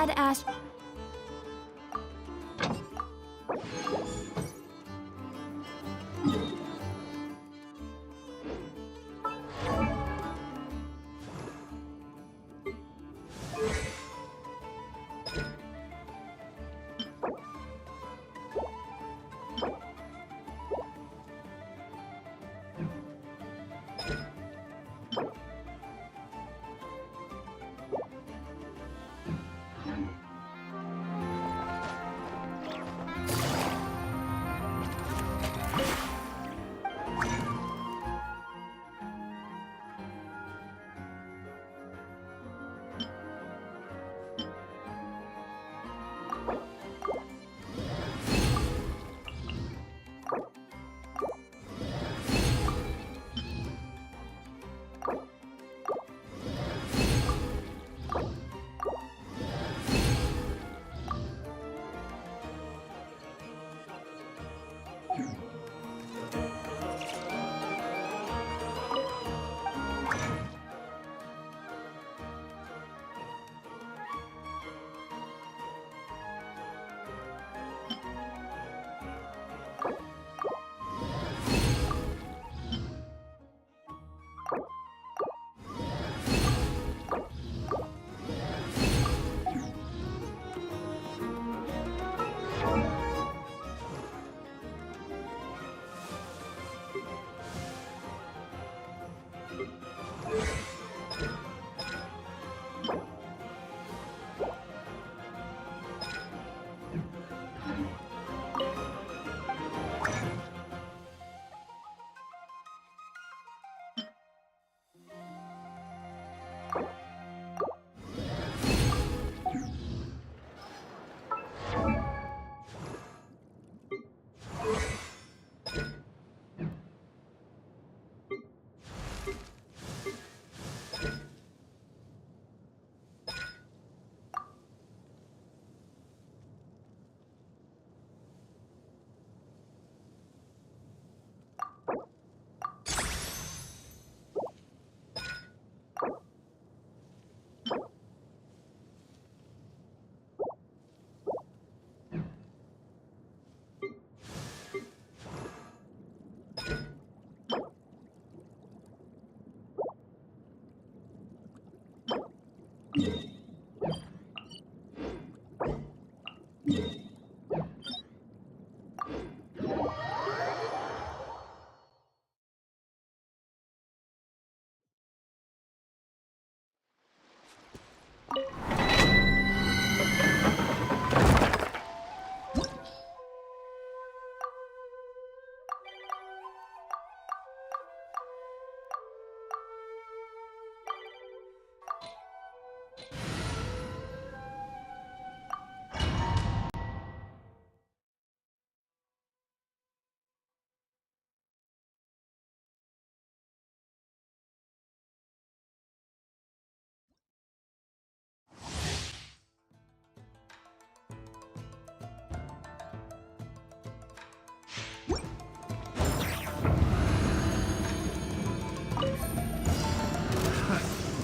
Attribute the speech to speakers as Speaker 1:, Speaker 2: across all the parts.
Speaker 1: had asked.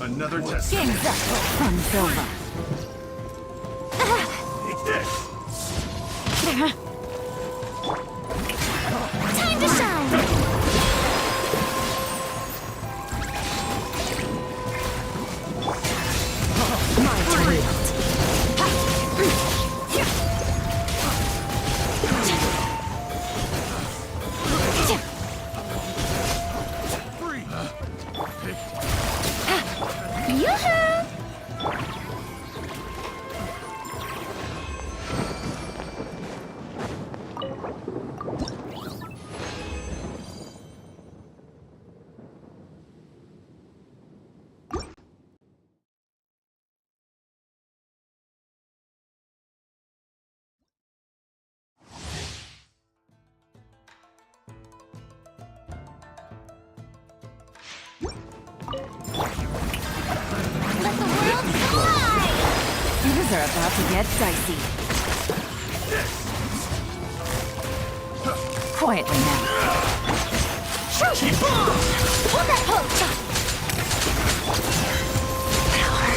Speaker 2: Another test.
Speaker 1: Game's up. Fun's over.
Speaker 2: Take this!
Speaker 1: Time to shine! My turn. Yoo-hoo! Let the world fly! Things are about to get dicey. Quietly now. Hold that hook! Power.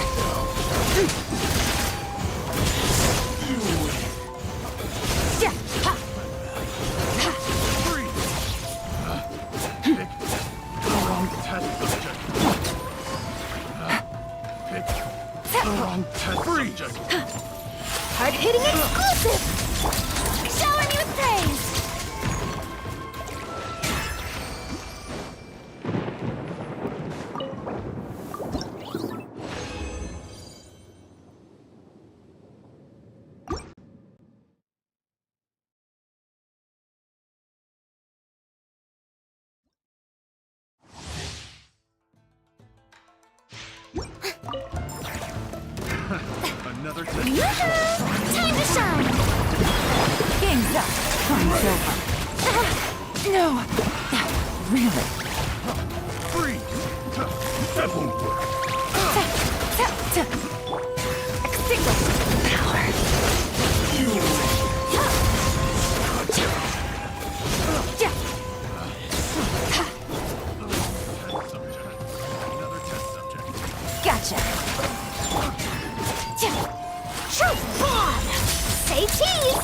Speaker 2: test subject. Pick the wrong test subject.
Speaker 1: Hard-hitting exclusive! Showering you with praise!
Speaker 2: Another test.
Speaker 1: Time to shine! Game's up. Time's over. No! Really?
Speaker 2: Freeze! That won't work.
Speaker 1: Extinguish power!
Speaker 2: Another test subject.
Speaker 1: Gotcha! Truth bomb! Say cheese!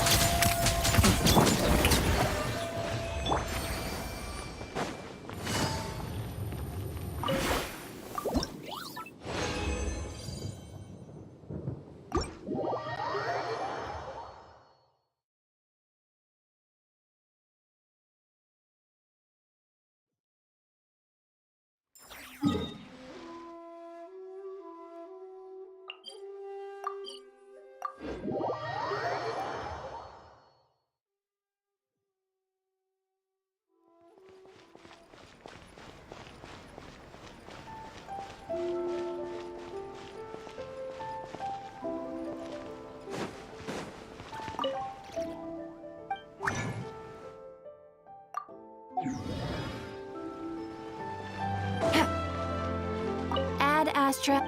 Speaker 1: Add Astra.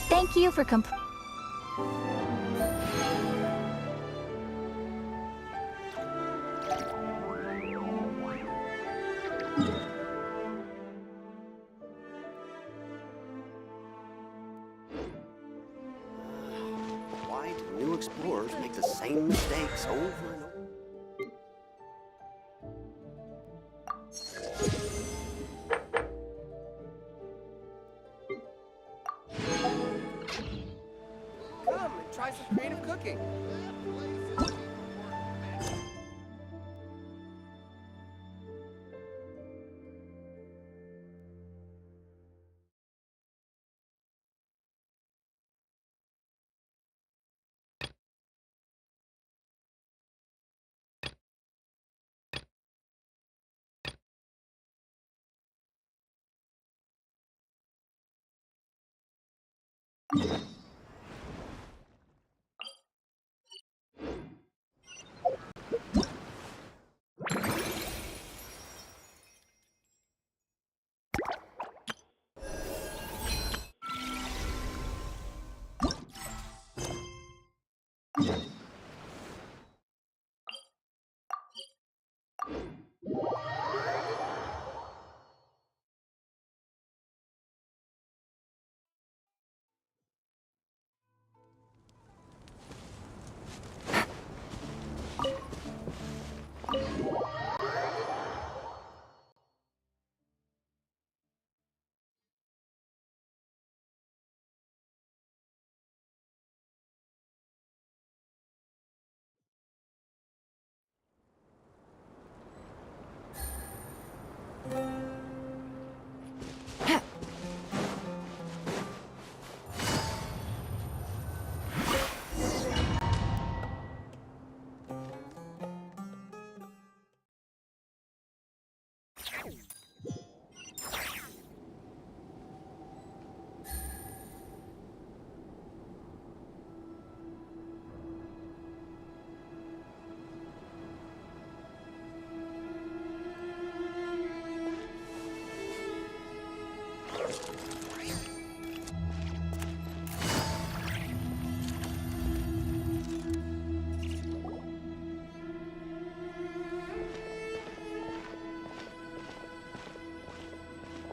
Speaker 1: Thank you for
Speaker 3: Why do new explorers make the same mistakes over and over?
Speaker 4: Come and try some creative cooking.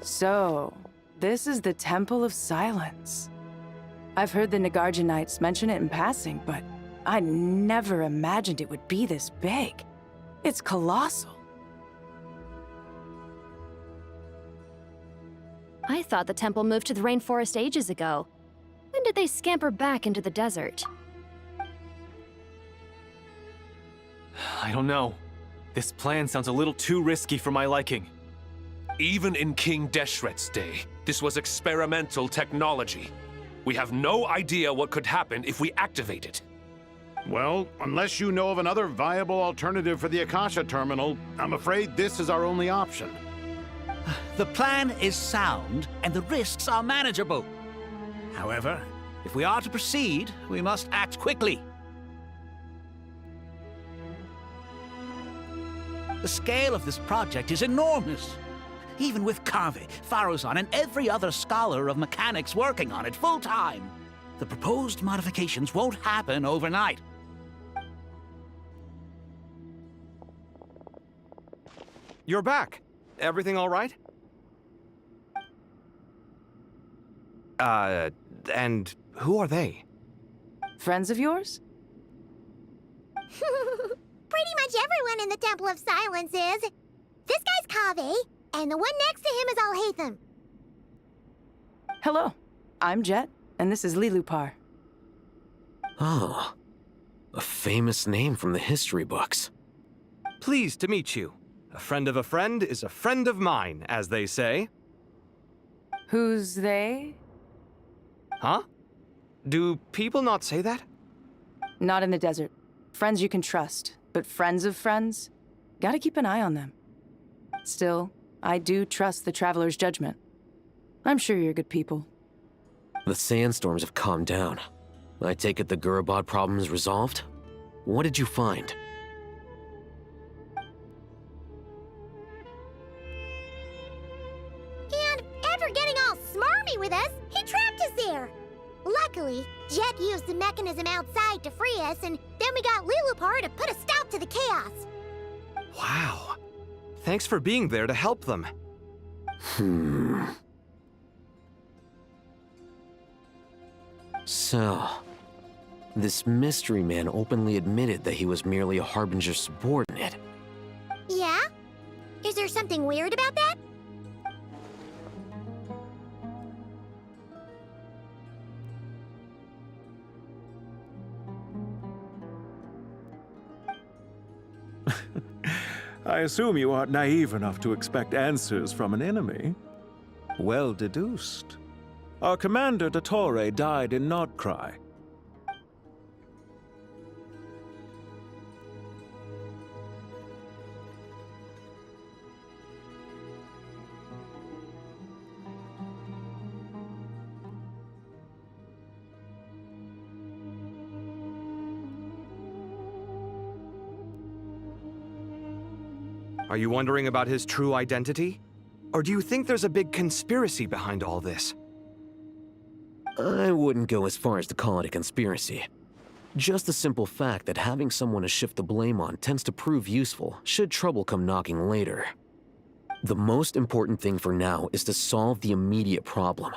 Speaker 5: So, this is the Temple of Silence. I've heard the Nagarjanites mention it in passing, but I never imagined it would be this big. It's colossal.
Speaker 6: I thought the temple moved to the rainforest ages ago. When did they scamper back into the desert?
Speaker 7: I don't know. This plan sounds a little too risky for my liking.
Speaker 8: Even in King Deshret's day, this was experimental technology. We have no idea what could happen if we activate it.
Speaker 9: Well, unless you know of another viable alternative for the Akasha terminal, I'm afraid this is our only option.
Speaker 10: The plan is sound, and the risks are manageable. However, if we are to proceed, we must act quickly. The scale of this project is enormous. Even with Carvey, Farozan, and every other scholar of mechanics working on it full-time, the proposed modifications won't happen overnight.
Speaker 7: You're back. Everything all right? And who are they?
Speaker 5: Friends of yours?
Speaker 11: Pretty much everyone in the Temple of Silence is. This guy's Kaveh, and the one next to him is Alhaitham.
Speaker 5: Hello, I'm Jet, and this is Lilupar.
Speaker 12: Oh, a famous name from the history books.
Speaker 7: Pleased to meet you. A friend of a friend is a friend of mine, as they say.
Speaker 5: Who's they?
Speaker 7: Huh? Do people not say that?
Speaker 5: Not in the desert. Friends you can trust, but friends of friends? Gotta keep an eye on them. Still, I do trust the Traveler's judgment. I'm sure you're good people.
Speaker 12: The sandstorms have calmed down. I take it the Gurabad problem is resolved? What did you find?
Speaker 11: And after getting all smarmy with us, he trapped us there. Luckily, Jet used the mechanism outside to free us, and then we got Lilupar to put a stop to the chaos.
Speaker 7: Wow. Thanks for being there to help them.
Speaker 12: So, this mystery man openly admitted that he was merely a Harbinger subordinate.
Speaker 11: Yeah? Is there something weird about that?
Speaker 2: I assume you aren't naive enough to expect answers from an enemy. Well deduced. Our commander, Dottore, died in Nordcry.
Speaker 7: Are you wondering about his true identity? Or do you think there's a big conspiracy behind all this?
Speaker 12: I wouldn't go as far as to call it a conspiracy. Just the simple fact that having someone to shift the blame on tends to prove useful should trouble come knocking later. The most important thing for now is to solve the immediate problem.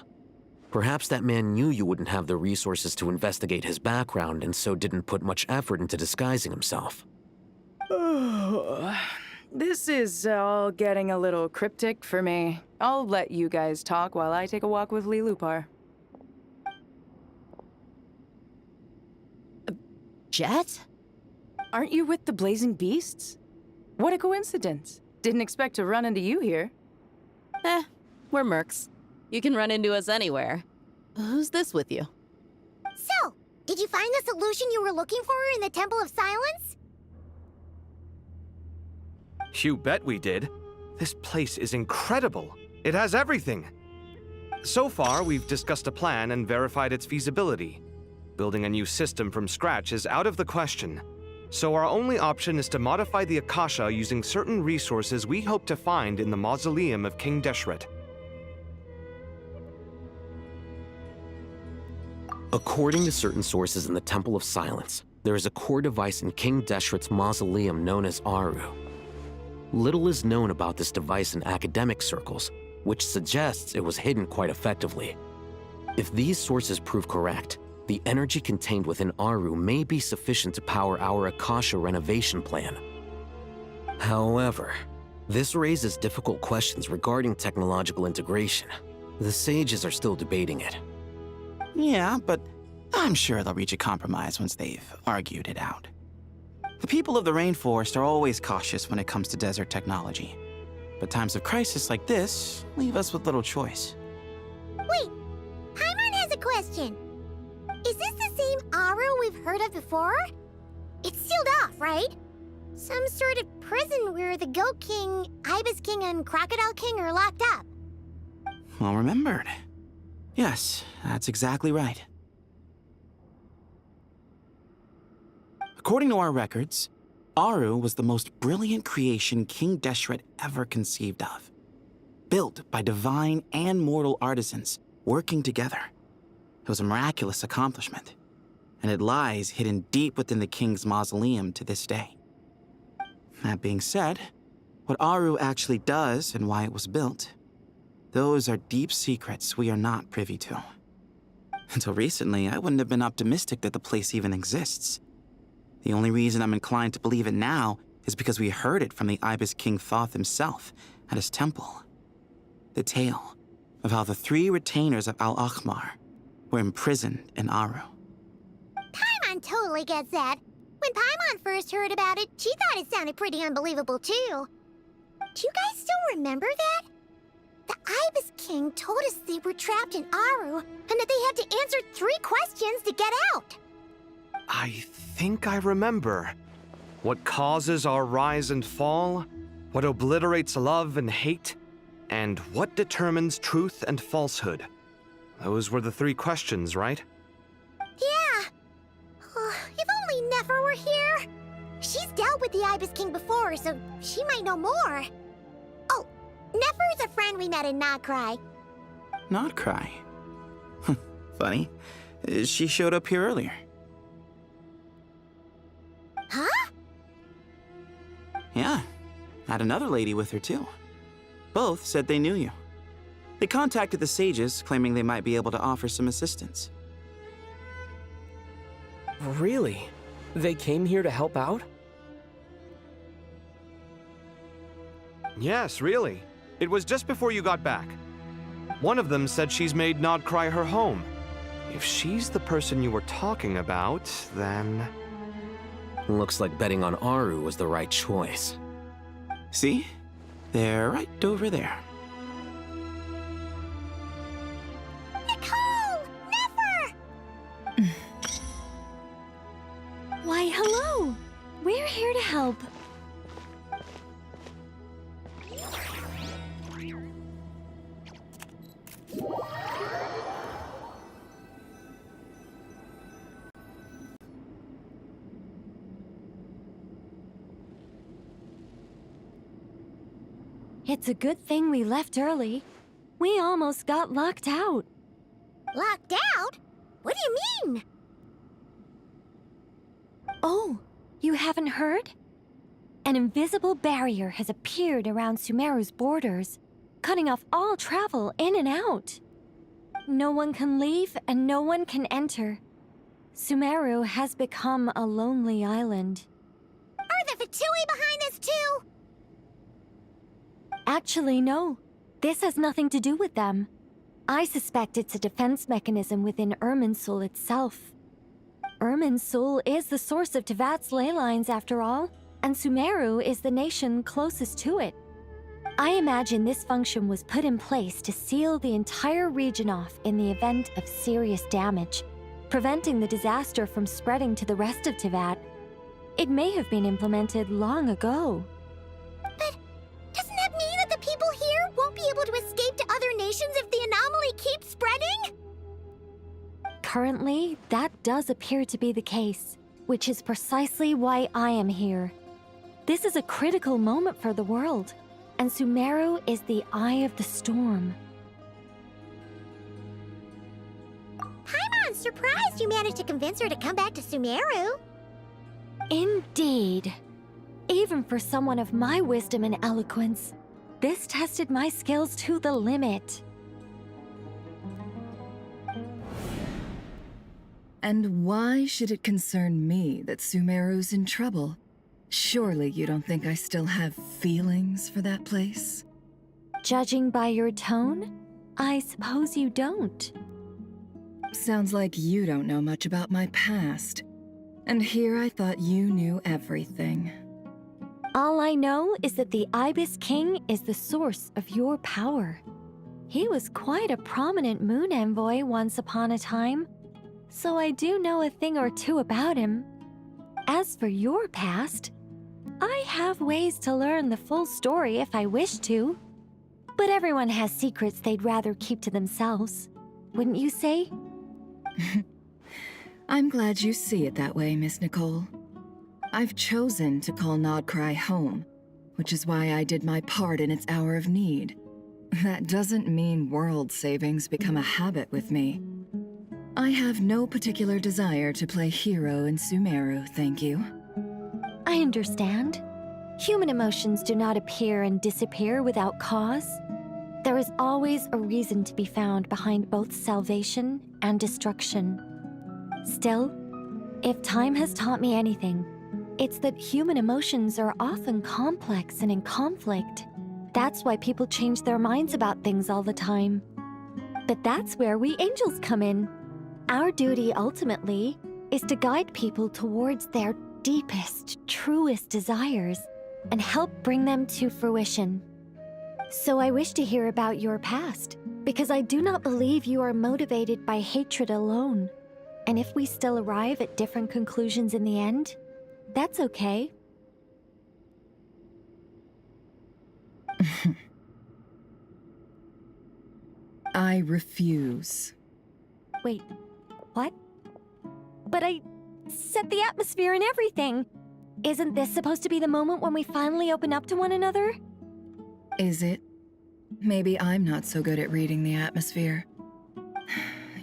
Speaker 12: Perhaps that man knew you wouldn't have the resources to investigate his background and so didn't put much effort into disguising himself.
Speaker 5: This is all getting a little cryptic for me. I'll let you guys talk while I take a walk with Lilupar.
Speaker 1: Jet?
Speaker 5: Aren't you with the Blazing Beasts? What a coincidence. Didn't expect to run into you here.
Speaker 1: We're mercs. You can run into us anywhere. Who's this with you?
Speaker 11: So, did you find the solution you were looking for in the Temple of Silence?
Speaker 7: You bet we did. This place is incredible. It has everything. So far, we've discussed a plan and verified its feasibility. Building a new system from scratch is out of the question. So our only option is to modify the Akasha using certain resources we hope to find in the mausoleum of King Deshret.
Speaker 12: According to certain sources in the Temple of Silence, there is a core device in King Deshret's mausoleum known as Aru. Little is known about this device in academic circles, which suggests it was hidden quite effectively. If these sources prove correct, the energy contained within Aru may be sufficient to power our Akasha renovation plan. However, this raises difficult questions regarding technological integration. The sages are still debating it.
Speaker 13: Yeah, but I'm sure they'll reach a compromise once they've argued it out. The people of the rainforest are always cautious when it comes to desert technology. But times of crisis like this leave us with little choice.
Speaker 11: Wait, Paimon has a question. Is this the same Aru we've heard of before? It's sealed off, right? Some sort of prison where the Goat King, Ibis King, and Crocodile King are locked up.
Speaker 13: Well remembered. Yes, that's exactly right. According to our records, Aru was the most brilliant creation King Deshret ever conceived of. Built by divine and mortal artisans working together. It was a miraculous accomplishment, and it lies hidden deep within the king's mausoleum to this day. That being said, what Aru actually does and why it was built, those are deep secrets we are not privy to. Until recently, I wouldn't have been optimistic that the place even exists. The only reason I'm inclined to believe it now is because we heard it from the Ibis King Thoth himself at his temple. The tale of how the 3 retainers of Al-Akhmar were imprisoned in Aru.
Speaker 11: Paimon totally gets that. When Paimon first heard about it, she thought it sounded pretty unbelievable too. Do you guys still remember that? The Ibis King told us they were trapped in Aru and that they had to answer 3 questions to get out.
Speaker 7: I think I remember. What causes our rise and fall? What obliterates love and hate? And what determines truth and falsehood? Those were the 3 questions, right?
Speaker 11: Yeah. If only Nefer were here. She's dealt with the Ibis King before, so she might know more. Oh, Nefer is a friend we met in Notcry.
Speaker 13: Notcry? Funny. She showed up here earlier.
Speaker 11: Huh?
Speaker 13: Yeah. Had another lady with her, too. Both said they knew you. They contacted the sages, claiming they might be able to offer some assistance.
Speaker 14: Really? They came here to help out?
Speaker 7: Yes, really. It was just before you got back. One of them said she's made Nodcry her home. If she's the person you were talking about, then...
Speaker 12: Looks like betting on Aru was the right choice.
Speaker 13: See? They're right over there.
Speaker 11: Nicole! Nefer!
Speaker 6: Why, hello! We're here to help. It's a good thing we left early. We almost got locked out.
Speaker 11: Locked out? What do you mean?
Speaker 6: Oh, you haven't heard? An invisible barrier has appeared around Sumeru's borders, cutting off all travel in and out. No one can leave and no one can enter. Sumeru has become a lonely island.
Speaker 11: Are the Fatui behind this too?
Speaker 6: Actually, no. This has nothing to do with them. I suspect it's a defense mechanism within Irminsul itself. Irminsul is the source of Tevat's ley lines, after all, and Sumeru is the nation closest to it. I imagine this function was put in place to seal the entire region off in the event of serious damage, preventing the disaster from spreading to the rest of Tevat. It may have been implemented long ago.
Speaker 11: But doesn't that mean that the people here won't be able to escape to other nations if the anomaly keeps spreading?
Speaker 6: Currently, that does appear to be the case, which is precisely why I am here. This is a critical moment for the world, and Sumeru is the eye of the storm.
Speaker 11: Paimon's surprised you managed to convince her to come back to Sumeru.
Speaker 6: Indeed. Even for someone of my wisdom and eloquence, this tested my skills to the limit.
Speaker 1: And why should it concern me that Sumeru's in trouble? Surely you don't think I still have feelings for that place?
Speaker 6: Judging by your tone, I suppose you don't.
Speaker 1: Sounds like you don't know much about my past. And here I thought you knew everything.
Speaker 6: All I know is that the Ibis King is the source of your power. He was quite a prominent moon envoy once upon a time, so I do know a thing or two about him. As for your past, I have ways to learn the full story if I wish to. But everyone has secrets they'd rather keep to themselves, wouldn't you say?
Speaker 1: I'm glad you see it that way, Miss Nicole. I've chosen to call Nodcry home, which is why I did my part in its hour of need. That doesn't mean world savings become a habit with me. I have no particular desire to play hero in Sumeru, thank you.
Speaker 6: I understand. Human emotions do not appear and disappear without cause. There is always a reason to be found behind both salvation and destruction. Still, if time has taught me anything, it's that human emotions are often complex and in conflict. That's why people change their minds about things all the time. But that's where we angels come in. Our duty, ultimately, is to guide people towards their deepest, truest desires and help bring them to fruition. So I wish to hear about your past, because I do not believe you are motivated by hatred alone. And if we still arrive at different conclusions in the end, that's okay.
Speaker 1: I refuse.
Speaker 6: Wait, what? But I set the atmosphere and everything. Isn't this supposed to be the moment when we finally open up to one another?
Speaker 1: Is it? Maybe I'm not so good at reading the atmosphere.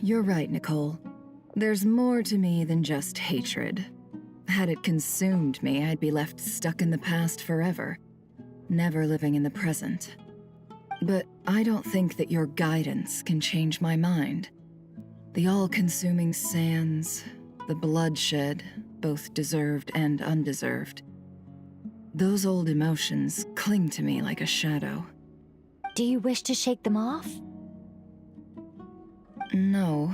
Speaker 1: You're right, Nicole. There's more to me than just hatred. Had it consumed me, I'd be left stuck in the past forever, never living in the present. But I don't think that your guidance can change my mind. The all-consuming sands, the bloodshed, both deserved and undeserved. Those old emotions cling to me like a shadow.
Speaker 6: Do you wish to shake them off?
Speaker 1: No.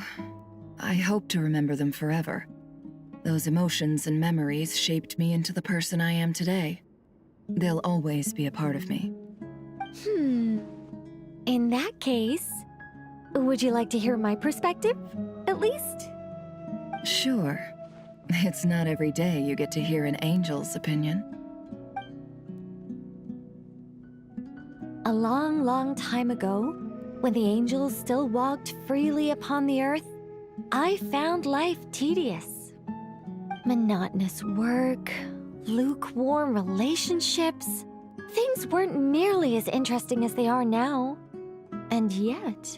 Speaker 1: I hope to remember them forever. Those emotions and memories shaped me into the person I am today. They'll always be a part of me.
Speaker 6: In that case, would you like to hear my perspective, at least?
Speaker 1: Sure. It's not every day you get to hear an angel's opinion.
Speaker 6: A long, long time ago, when the angels still walked freely upon the earth, I found life tedious. Monotonous work, lukewarm relationships. Things weren't nearly as interesting as they are now. And yet,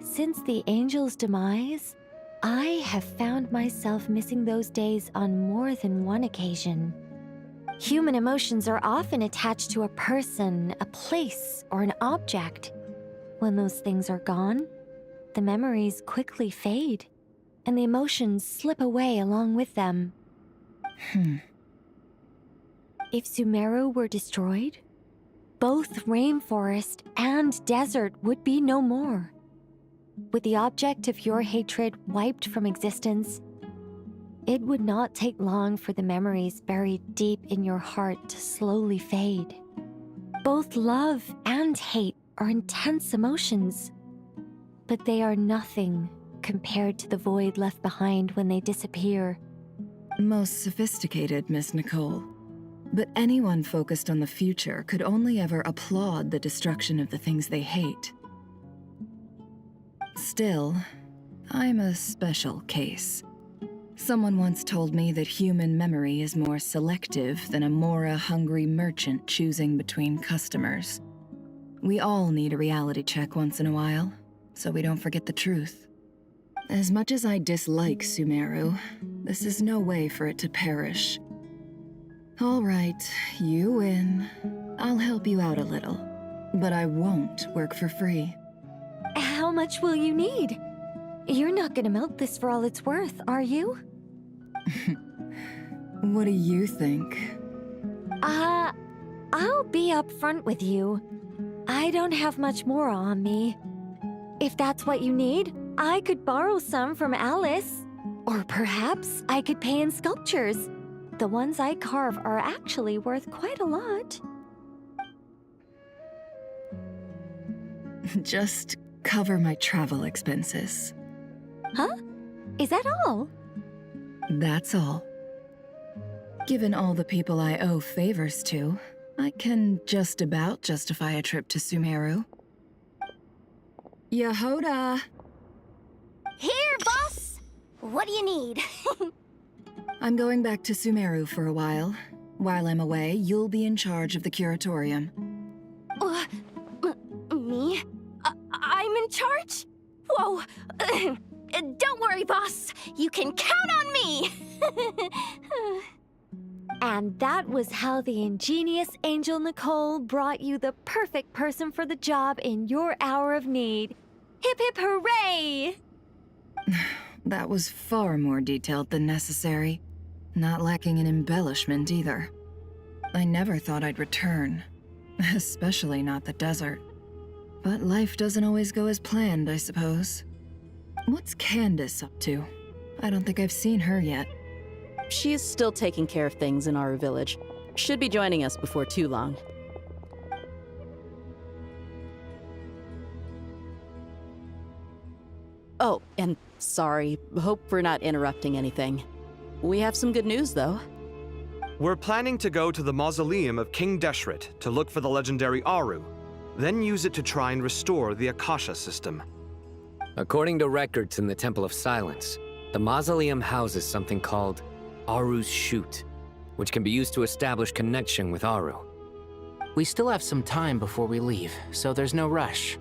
Speaker 6: since the angels' demise, I have found myself missing those days on more than one occasion. Human emotions are often attached to a person, a place, or an object. When those things are gone, the memories quickly fade, and the emotions slip away along with them. If Sumeru were destroyed, both rainforest and desert would be no more. With the object of your hatred wiped from existence, it would not take long for the memories buried deep in your heart to slowly fade. Both love and hate are intense emotions, but they are nothing compared to the void left behind when they disappear.
Speaker 1: Most sophisticated, Miss Nicole. But anyone focused on the future could only ever applaud the destruction of the things they hate. Still, I'm a special case. Someone once told me that human memory is more selective than a Mora-hungry merchant choosing between customers. We all need a reality check once in a while, so we don't forget the truth. As much as I dislike Sumeru, this is no way for it to perish. All right, you win. I'll help you out a little, but I won't work for free.
Speaker 6: How much will you need? You're not gonna milk this for all it's worth, are you?
Speaker 1: What do you think?
Speaker 6: I'll be upfront with you. I don't have much more on me. If that's what you need, I could borrow some from Alice. Or perhaps I could pay in sculptures. The ones I carve are actually worth quite a lot.
Speaker 1: Just cover my travel expenses.
Speaker 6: Huh? Is that all?
Speaker 1: That's all. Given all the people I owe favors to, I can just about justify a trip to Sumeru. Yehoda!
Speaker 11: Here, boss! What do you need?
Speaker 1: I'm going back to Sumeru for a while. While I'm away, you'll be in charge of the curatorium.
Speaker 11: Me? I'm in charge? Whoa! Don't worry, boss. You can count on me!
Speaker 6: And that was how the ingenious Angel Nicole brought you the perfect person for the job in your hour of need. Hip hip hooray!
Speaker 1: That was far more detailed than necessary. Not lacking in embellishment either. I never thought I'd return. Especially not the desert. But life doesn't always go as planned, I suppose. What's Candace up to? I don't think I've seen her yet.
Speaker 15: She is still taking care of things in our village. Should be joining us before too long. Oh, and sorry. Hope we're not interrupting anything. We have some good news, though.
Speaker 7: We're planning to go to the mausoleum of King Deshret to look for the legendary Aru, then use it to try and restore the Akasha system.
Speaker 16: According to records in the Temple of Silence, the mausoleum houses something called Aru's Chute, which can be used to establish connection with Aru.
Speaker 13: We still have some time before we leave, so there's no rush.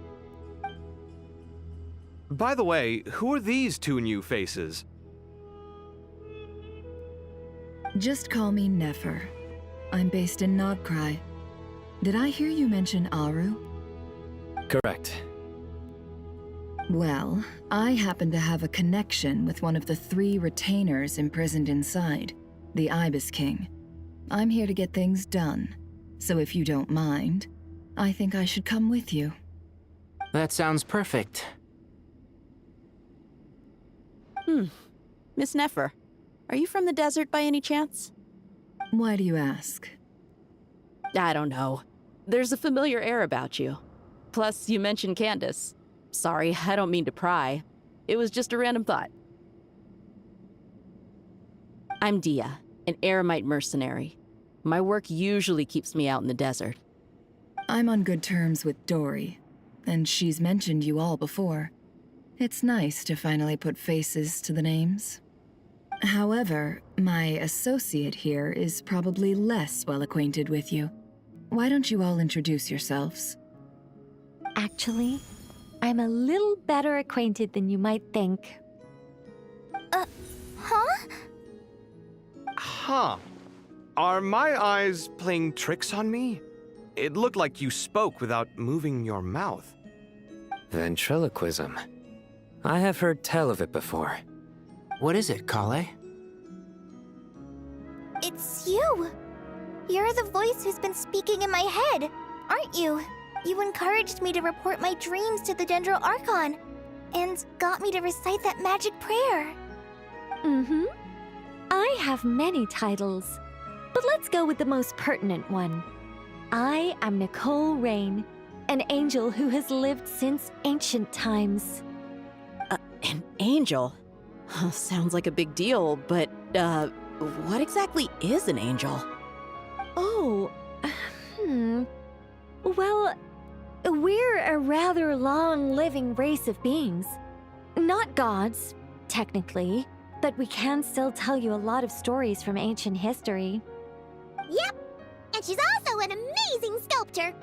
Speaker 7: By the way, who are these two new faces?
Speaker 1: Just call me Nefer. I'm based in Nodcry. Did I hear you mention Aru?
Speaker 16: Correct.
Speaker 1: Well, I happen to have a connection with one of the 3 retainers imprisoned inside, the Ibis King. I'm here to get things done, so if you don't mind, I think I should come with you.
Speaker 13: That sounds perfect.
Speaker 15: Miss Nefer, are you from the desert by any chance?
Speaker 1: Why do you ask?
Speaker 15: I don't know. There's a familiar air about you. Plus, you mentioned Candace. Sorry, I don't mean to pry. It was just a random thought. I'm Dia, an eremite mercenary. My work usually keeps me out in the desert.
Speaker 1: I'm on good terms with Dory, and she's mentioned you all before. It's nice to finally put faces to the names. However, my associate here is probably less well acquainted with you. Why don't you all introduce yourselves?
Speaker 6: Actually, I'm a little better acquainted than you might think.
Speaker 11: Huh?
Speaker 7: Huh. Are my eyes playing tricks on me? It looked like you spoke without moving your mouth.
Speaker 16: Ventriloquism. I have heard tell of it before.
Speaker 13: What is it, Kale?
Speaker 11: It's you! You're the voice who's been speaking in my head, aren't you? You encouraged me to report my dreams to the Dendro Archon, and got me to recite that magic prayer.
Speaker 6: I have many titles, but let's go with the most pertinent one. I am Nicole Rain, an angel who has lived since ancient times.
Speaker 15: An angel? Sounds like a big deal, but, what exactly is an angel?
Speaker 6: Oh, Well, we're a rather long-living race of beings. Not gods, technically, but we can still tell you a lot of stories from ancient history.
Speaker 11: Yep, and she's also an amazing sculptor.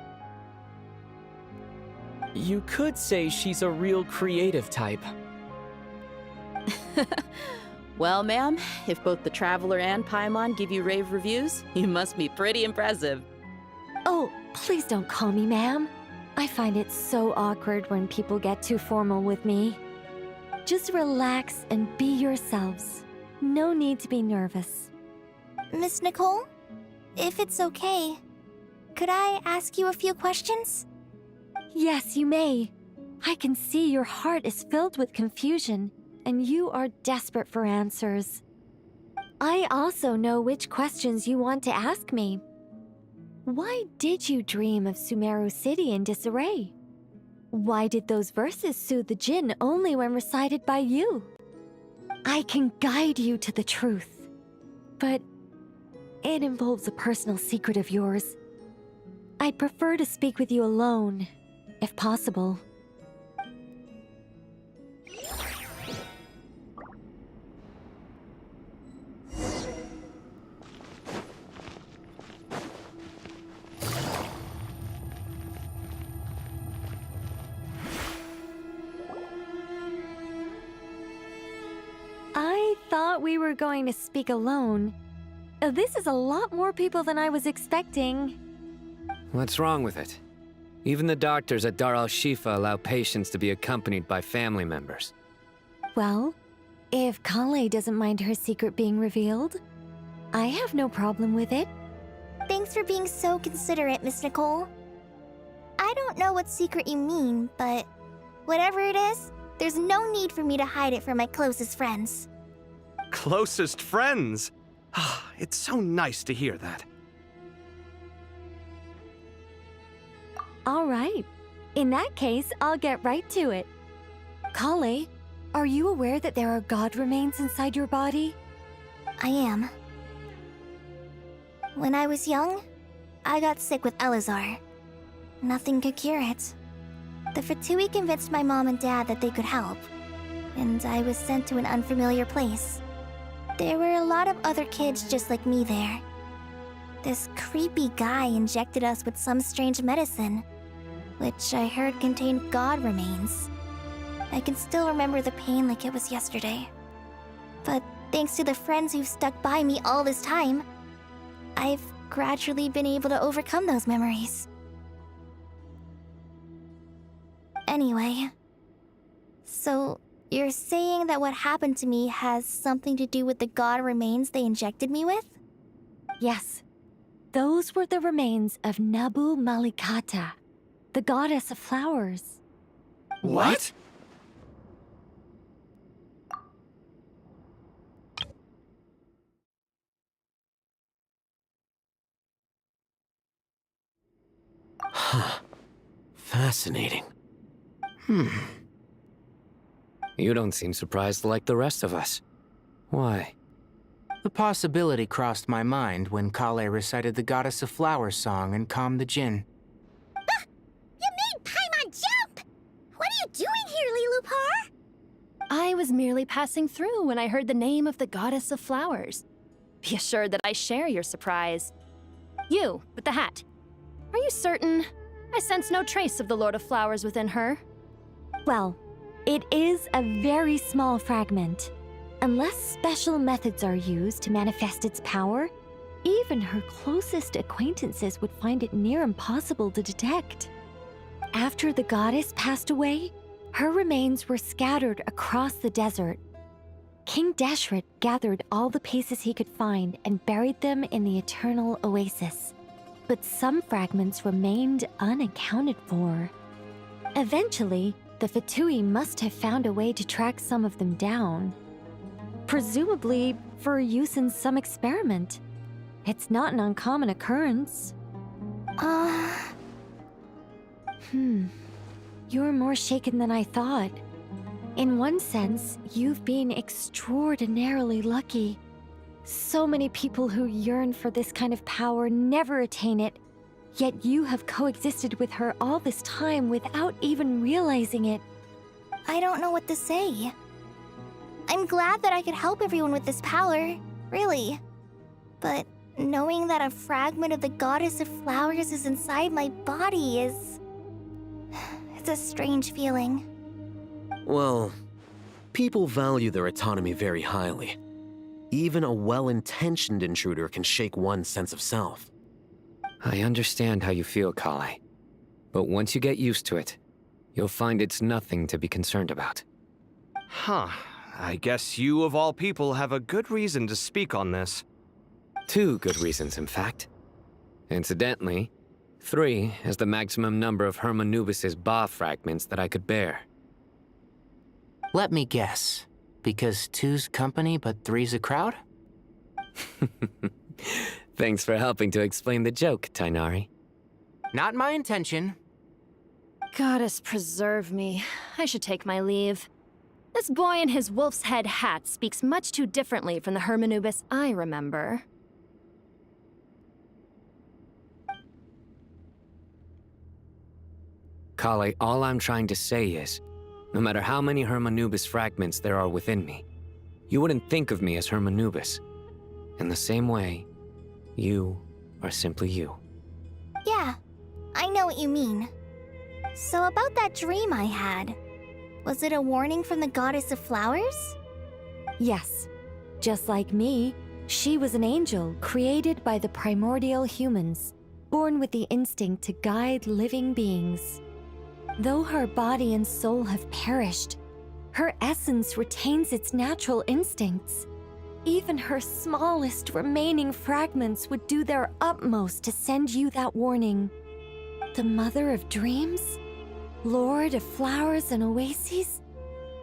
Speaker 14: You could say she's a real creative type.
Speaker 15: Well, ma'am, if both the Traveler and Paimon give you rave reviews, you must be pretty impressive.
Speaker 6: Oh, please don't call me ma'am. I find it so awkward when people get too formal with me. Just relax and be yourselves. No need to be nervous.
Speaker 11: Miss Nicole, if it's okay, could I ask you a few questions?
Speaker 6: Yes, you may. I can see your heart is filled with confusion, and you are desperate for answers. I also know which questions you want to ask me. Why did you dream of Sumeru City in disarray? Why did those verses soothe the Jinn only when recited by you? I can guide you to the truth, but it involves a personal secret of yours. I'd prefer to speak with you alone, if possible. I thought we were going to speak alone. This is a lot more people than I was expecting.
Speaker 16: What's wrong with it? Even the doctors at Dar al-Shifa allow patients to be accompanied by family members.
Speaker 6: Well, if Kale doesn't mind her secret being revealed, I have no problem with it.
Speaker 11: Thanks for being so considerate, Miss Nicole. I don't know what secret you mean, but whatever it is, there's no need for me to hide it from my closest friends.
Speaker 7: Closest friends? It's so nice to hear that.
Speaker 6: All right. In that case, I'll get right to it. Kale, are you aware that there are god remains inside your body?
Speaker 11: I am. When I was young, I got sick with Elazar. Nothing could cure it. The Fatui convinced my mom and dad that they could help, and I was sent to an unfamiliar place. There were a lot of other kids just like me there. This creepy guy injected us with some strange medicine, which I heard contained god remains. I can still remember the pain like it was yesterday. But thanks to the friends who've stuck by me all this time, I've gradually been able to overcome those memories. Anyway, so you're saying that what happened to me has something to do with the god remains they injected me with?
Speaker 6: Yes. Those were the remains of Nabu Malikata, the goddess of flowers.
Speaker 7: What?
Speaker 12: Huh. Fascinating.
Speaker 16: You don't seem surprised like the rest of us. Why?
Speaker 17: The possibility crossed my mind when Kale recited the Goddess of Flowers song and calmed the Jinn.
Speaker 11: You made Paimon jump! What are you doing here, Lilupar?
Speaker 18: I was merely passing through when I heard the name of the Goddess of Flowers. Be assured that I share your surprise. You, with the hat. Are you certain? I sense no trace of the Lord of Flowers within her.
Speaker 6: Well, it is a very small fragment. Unless special methods are used to manifest its power, even her closest acquaintances would find it near impossible to detect. After the goddess passed away, her remains were scattered across the desert. King Deshret gathered all the pieces he could find and buried them in the Eternal Oasis. But some fragments remained unaccounted for. Eventually, the Fatui must have found a way to track some of them down. Presumably for use in some experiment. It's not an uncommon occurrence. You're more shaken than I thought. In one sense, you've been extraordinarily lucky. So many people who yearn for this kind of power never attain it, yet you have coexisted with her all this time without even realizing it.
Speaker 11: I don't know what to say. I'm glad that I could help everyone with this power, really. But knowing that a fragment of the Goddess of Flowers is inside my body is... it's a strange feeling.
Speaker 12: Well, people value their autonomy very highly. Even a well-intentioned intruder can shake one's sense of self.
Speaker 16: I understand how you feel, Kale. But once you get used to it, you'll find it's nothing to be concerned about.
Speaker 7: Huh. I guess you, of all people, have a good reason to speak on this.
Speaker 16: 2 good reasons, in fact. Incidentally, 3 is the maximum number of Hermanubis's Ba fragments that I could bear.
Speaker 17: Let me guess. Because 2's company, but 3's a crowd?
Speaker 16: Thanks for helping to explain the joke, Tainari.
Speaker 17: Not my intention.
Speaker 18: Goddess preserve me. I should take my leave. This boy in his wolf's head hat speaks much too differently from the Hermanubis I remember.
Speaker 16: Kale, all I'm trying to say is, no matter how many Hermanubis fragments there are within me, you wouldn't think of me as Hermanubis. In the same way, you are simply you.
Speaker 11: Yeah, I know what you mean. So about that dream I had, was it a warning from the Goddess of Flowers?
Speaker 6: Yes. Just like me, she was an angel created by the primordial humans, born with the instinct to guide living beings. Though her body and soul have perished, her essence retains its natural instincts. Even her smallest remaining fragments would do their utmost to send you that warning. The Mother of Dreams? Lord of Flowers and Oases?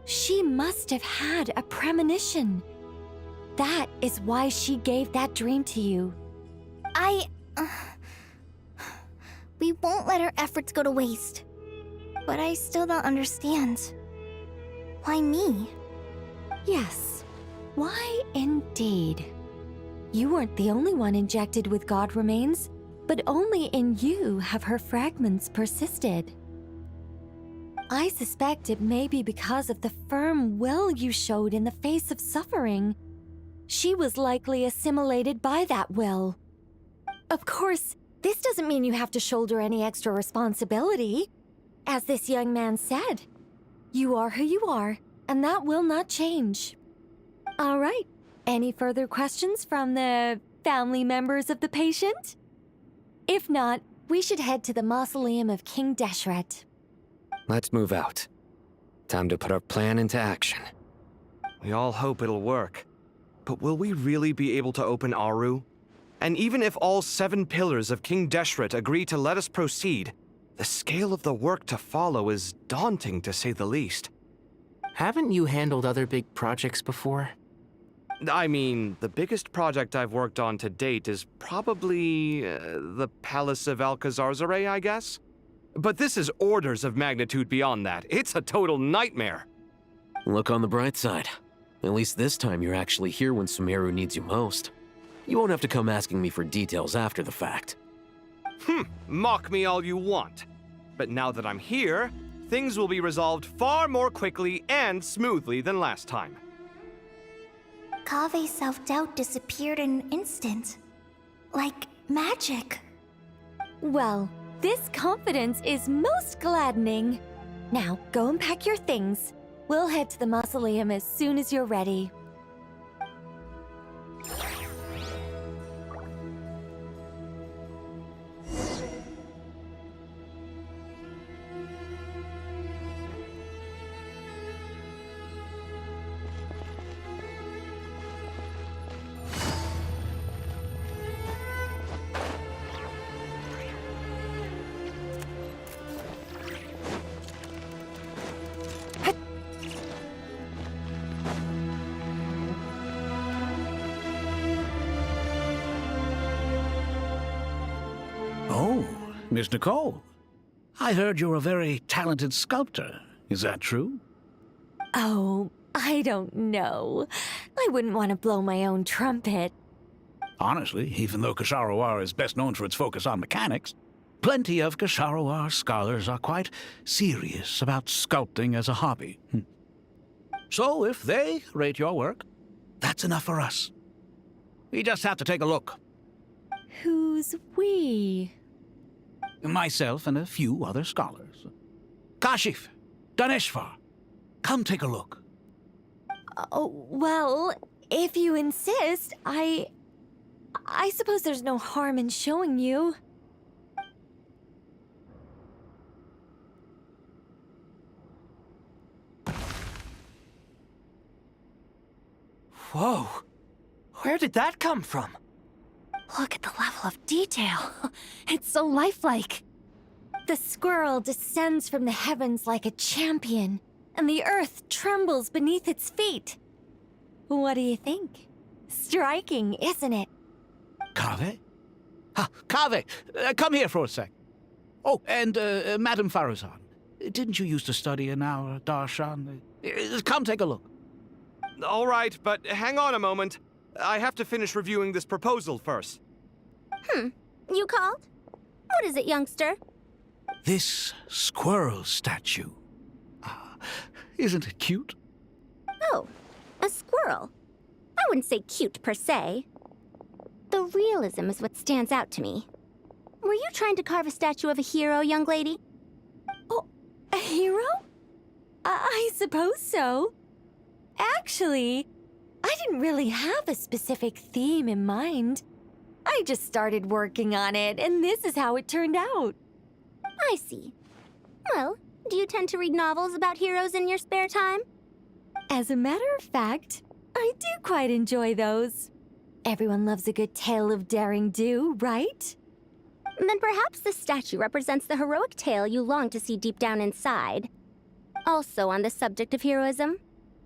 Speaker 6: She must have had a premonition. That is why she gave that dream to you.
Speaker 11: We won't let our efforts go to waste. But I still don't understand. Why me?
Speaker 6: Yes. Why indeed? You weren't the only one injected with God remains, but only in you have her fragments persisted. I suspect it may be because of the firm will you showed in the face of suffering. She was likely assimilated by that will. Of course, this doesn't mean you have to shoulder any extra responsibility. As this young man said, you are who you are, and that will not change. All right, any further questions from the family members of the patient? If not, we should head to the mausoleum of King Deshret.
Speaker 16: Let's move out. Time to put our plan into action.
Speaker 7: We all hope it'll work. But will we really be able to open Aru? And even if all 7 pillars of King Deshret agree to let us proceed, the scale of the work to follow is daunting, to say the least.
Speaker 17: Haven't you handled other big projects before?
Speaker 7: I mean, the biggest project I've worked on to date is probably the Palace of Alcazarzaray, I guess? But this is orders of magnitude beyond that. It's a total nightmare.
Speaker 12: Look on the bright side. At least this time you're actually here when Sumeru needs you most. You won't have to come asking me for details after the fact.
Speaker 7: Mock me all you want. But now that I'm here, things will be resolved far more quickly and smoothly than last time.
Speaker 11: Kave's self-doubt disappeared in an instant. Like magic.
Speaker 6: Well, this confidence is most gladdening. Now, go and pack your things. We'll head to the mausoleum as soon as you're ready.
Speaker 10: Oh, Miss Nicole. I heard you're a very talented sculptor. Is that true?
Speaker 6: Oh, I don't know. I wouldn't want to blow my own trumpet.
Speaker 10: Honestly, even though Kasharawar is best known for its focus on mechanics, plenty of Kasharawar scholars are quite serious about sculpting as a hobby. So if they rate your work, that's enough for us. We just have to take a look.
Speaker 6: Who's we?
Speaker 10: Myself and a few other scholars. Kashif, Daneshvar, come take a look.
Speaker 6: Oh, well, if you insist, I suppose there's no harm in showing you.
Speaker 14: Whoa! Where did that come from?
Speaker 6: Look at the level of detail. It's so lifelike. The squirrel descends from the heavens like a champion, and the earth trembles beneath its feet. What do you think? Striking, isn't it?
Speaker 10: Kaveh? Kaveh, come here for a sec. Oh, and Madame Faruzan, didn't you used to study in our darshan? Come take a look.
Speaker 7: All right, but hang on a moment. I have to finish reviewing this proposal first.
Speaker 11: You called? What is it, youngster?
Speaker 10: This squirrel statue. Isn't it cute?
Speaker 11: Oh, a squirrel. I wouldn't say cute per se. The realism is what stands out to me. Were you trying to carve a statue of a hero, young lady?
Speaker 6: Oh, a hero? I suppose so. Actually, I didn't really have a specific theme in mind. I just started working on it, and this is how it turned out.
Speaker 11: I see. Well, do you tend to read novels about heroes in your spare time?
Speaker 6: As a matter of fact, I do quite enjoy those. Everyone loves a good tale of daring do, right?
Speaker 11: Then perhaps this statue represents the heroic tale you long to see deep down inside. Also on the subject of heroism,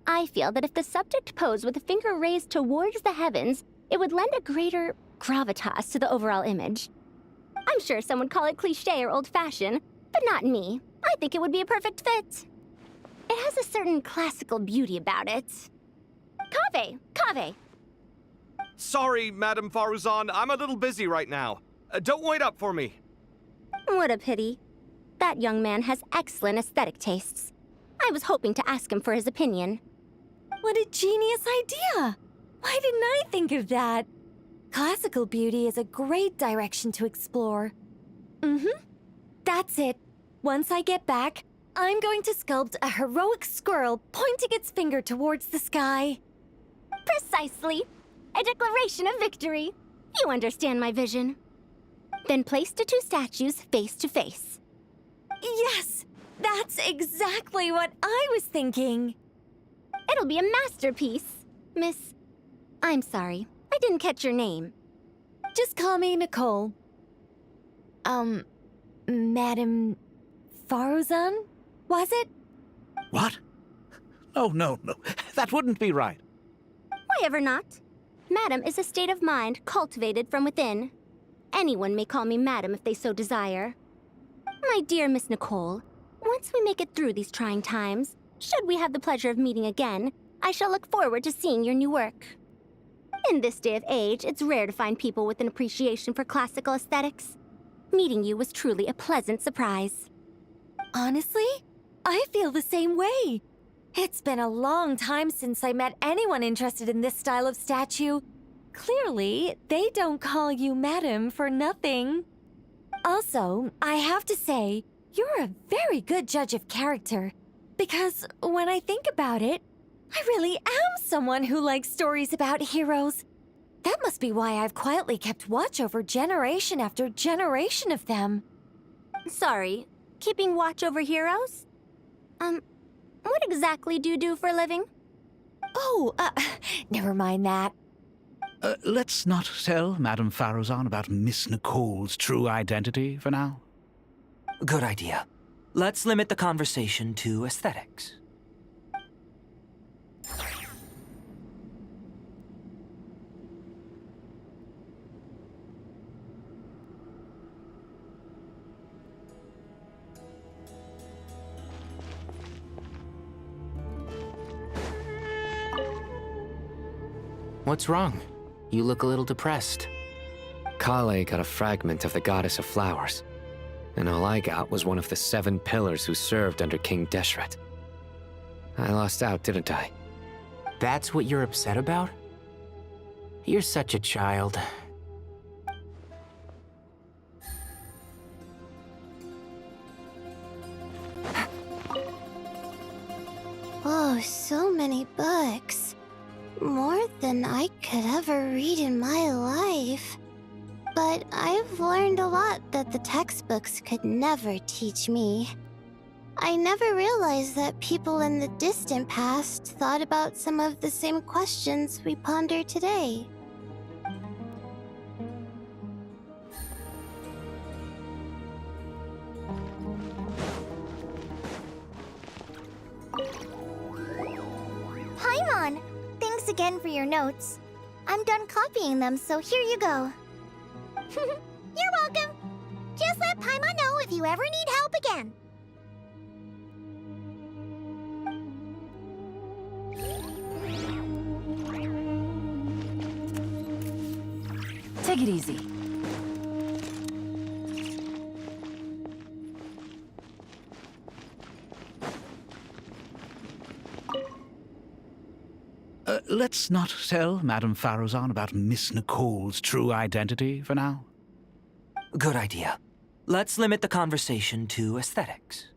Speaker 11: I feel that if the subject posed with a finger raised towards the heavens, it would lend a greater gravitas to the overall image. I'm sure some would call it cliché or old-fashioned, but not me. I think it would be a perfect fit. It has a certain classical beauty about it. Kaveh!
Speaker 7: Sorry, Madame Faruzan, I'm a little busy right now. Don't wait up for me.
Speaker 11: What a pity. That young man has excellent aesthetic tastes. I was hoping to ask him for his opinion.
Speaker 6: What a genius idea! Why didn't I think of that? Classical beauty is a great direction to explore. That's it. Once I get back, I'm going to sculpt a heroic squirrel pointing its finger towards the sky.
Speaker 11: Precisely. A declaration of victory. You understand my vision. Then place the two statues face to face.
Speaker 6: Yes! That's exactly what I was thinking.
Speaker 11: It'll be a masterpiece, Miss... I'm sorry, I didn't catch your name.
Speaker 6: Just call me Nicole. Madame Faruzan? Was it?
Speaker 10: What? No. That wouldn't be right.
Speaker 11: Why ever not? Madam is a state of mind cultivated from within. Anyone may call me Madam if they so desire. My dear Miss Nicole, once we make it through these trying times, should we have the pleasure of meeting again, I shall look forward to seeing your new work. In this day of age, it's rare to find people with an appreciation for classical aesthetics. Meeting you was truly a pleasant surprise.
Speaker 6: Honestly, I feel the same way. It's been a long time since I met anyone interested in this style of statue. Clearly, they don't call you Madam for nothing. Also, I have to say, you're a very good judge of character. Because when I think about it, I really am someone who likes stories about heroes. That must be why I've quietly kept watch over generation after generation of them.
Speaker 11: Sorry, keeping watch over heroes? What exactly do you do for a living?
Speaker 6: Oh, never mind that.
Speaker 10: Let's not tell Madame Faruzan about Miss Nicole's true identity for now.
Speaker 19: Good idea. Let's limit the conversation to aesthetics.
Speaker 17: What's wrong? You look a little depressed.
Speaker 16: Kale got a fragment of the Goddess of Flowers, and all I got was one of the 7 pillars who served under King Deshret. I lost out, didn't I?
Speaker 17: That's what you're upset about? You're such a child.
Speaker 11: Oh, so many books. More than I could ever read in my life. But I've learned a lot that the textbooks could never teach me. I never realized that people in the distant past thought about some of the same questions we ponder today. Thanks again for your notes. I'm done copying them, so here you go. You're welcome. Just let Paimon know if you ever need help again.
Speaker 1: Take it easy.
Speaker 10: Let's not tell Madame Farrozan about Miss Nicole's true identity for now.
Speaker 19: Good idea. Let's limit the conversation to aesthetics.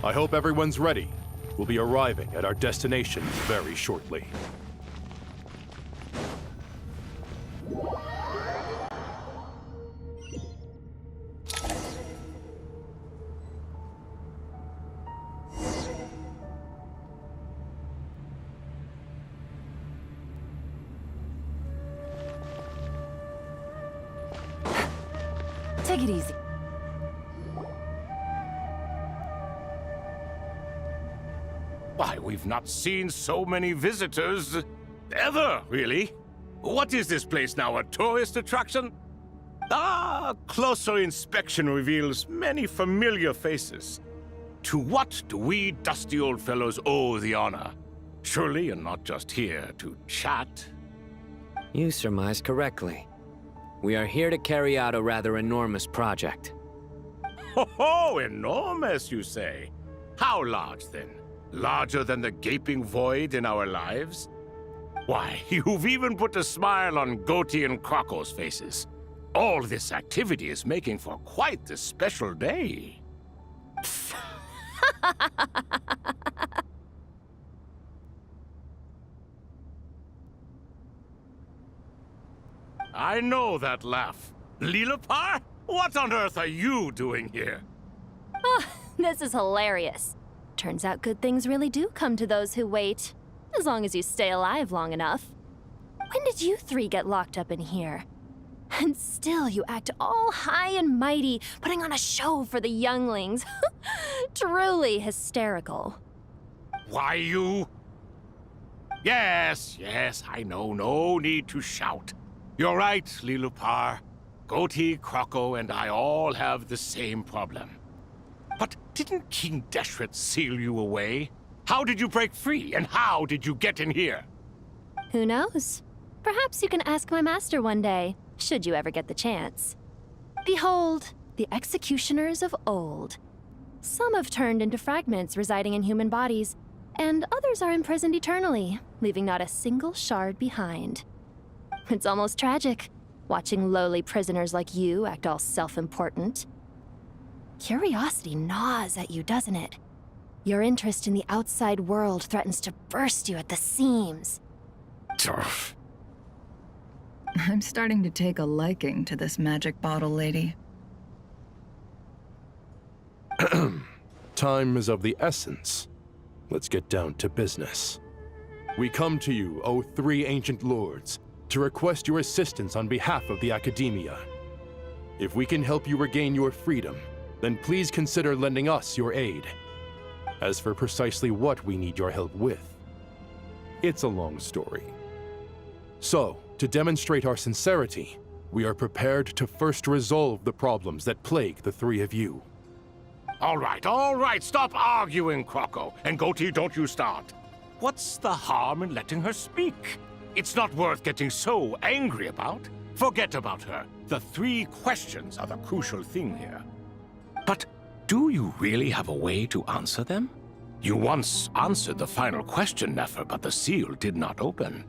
Speaker 20: I hope everyone's ready. We'll be arriving at our destination very shortly.
Speaker 1: Take it easy.
Speaker 9: Why, we've not seen so many visitors ever, really. What is this place now, a tourist attraction? Ah, closer inspection reveals many familiar faces. To what do we dusty old fellows owe the honor? Surely you're not just here to chat.
Speaker 16: You surmise correctly. We are here to carry out a rather enormous project.
Speaker 9: Ho, enormous, you say? How large, then? Larger than the gaping void in our lives? Why, you've even put a smile on Goatee and Crocco's faces. All this activity is making for quite the special day. I know that laugh. Lilipar? What on earth are you doing here?
Speaker 18: Oh, this is hilarious. Turns out good things really do come to those who wait, as long as you stay alive long enough. When did you three get locked up in here? And still you act all high and mighty, putting on a show for the younglings. Truly hysterical.
Speaker 9: Why, you... Yes, I know. No need to shout. You're right, Lilipar. Goatee, Crocco, and I all have the same problem. But didn't King Deshret seal you away? How did you break free, and how did you get in here?
Speaker 18: Who knows? Perhaps you can ask my master one day, should you ever get the chance. Behold, the executioners of old. Some have turned into fragments residing in human bodies, and others are imprisoned eternally, leaving not a single shard behind. It's almost tragic, watching lowly prisoners like you act all self-important. Curiosity gnaws at you, doesn't it? Your interest in the outside world threatens to burst you at the seams.
Speaker 9: Turf.
Speaker 1: I'm starting to take a liking to this magic bottle lady.
Speaker 20: Time is of the essence. Let's get down to business. We come to you, O three ancient lords, to request your assistance on behalf of the Academia. If we can help you regain your freedom, then please consider lending us your aid. As for precisely what we need your help with, it's a long story. So, to demonstrate our sincerity, we are prepared to first resolve the problems that plague the three of you.
Speaker 9: All right, stop arguing, Crocco. And Goatee, don't you start. What's the harm in letting her speak? It's not worth getting so angry about. Forget about her. The 3 questions are the crucial thing here. But do you really have a way to answer them? You once answered the final question, Nefer, but the seal did not open.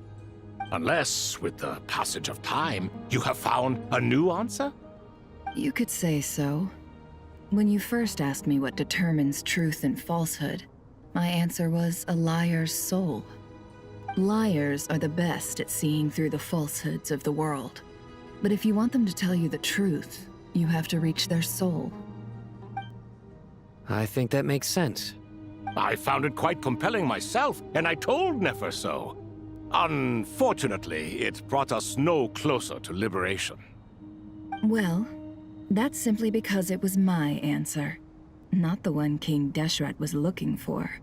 Speaker 9: Unless, with the passage of time, you have found a new answer?
Speaker 1: You could say so. When you first asked me what determines truth and falsehood, my answer was a liar's soul. Liars are the best at seeing through the falsehoods of the world. But if you want them to tell you the truth, you have to reach their soul.
Speaker 16: I think that makes sense.
Speaker 9: I found it quite compelling myself, and I told Nefer so. Unfortunately, it brought us no closer to liberation.
Speaker 1: Well, that's simply because it was my answer, not the one King Deshret was looking for.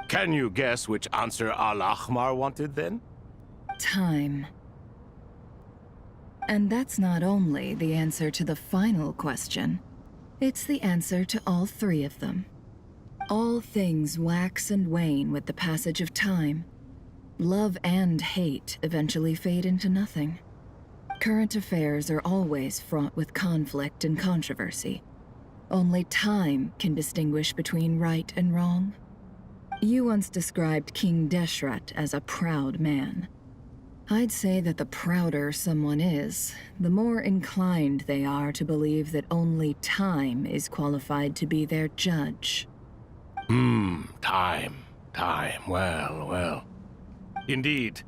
Speaker 9: Can you guess which answer Al-Ahmar wanted then?
Speaker 1: Time. And that's not only the answer to the final question, it's the answer to all 3 of them. All things wax and wane with the passage of time. Love and hate eventually fade into nothing. Current affairs are always fraught with conflict and controversy. Only time can distinguish between right and wrong. You once described King Deshret as a proud man. I'd say that the prouder someone is, the more inclined they are to believe that only time is qualified to be their judge.
Speaker 9: Time. Well. Indeed.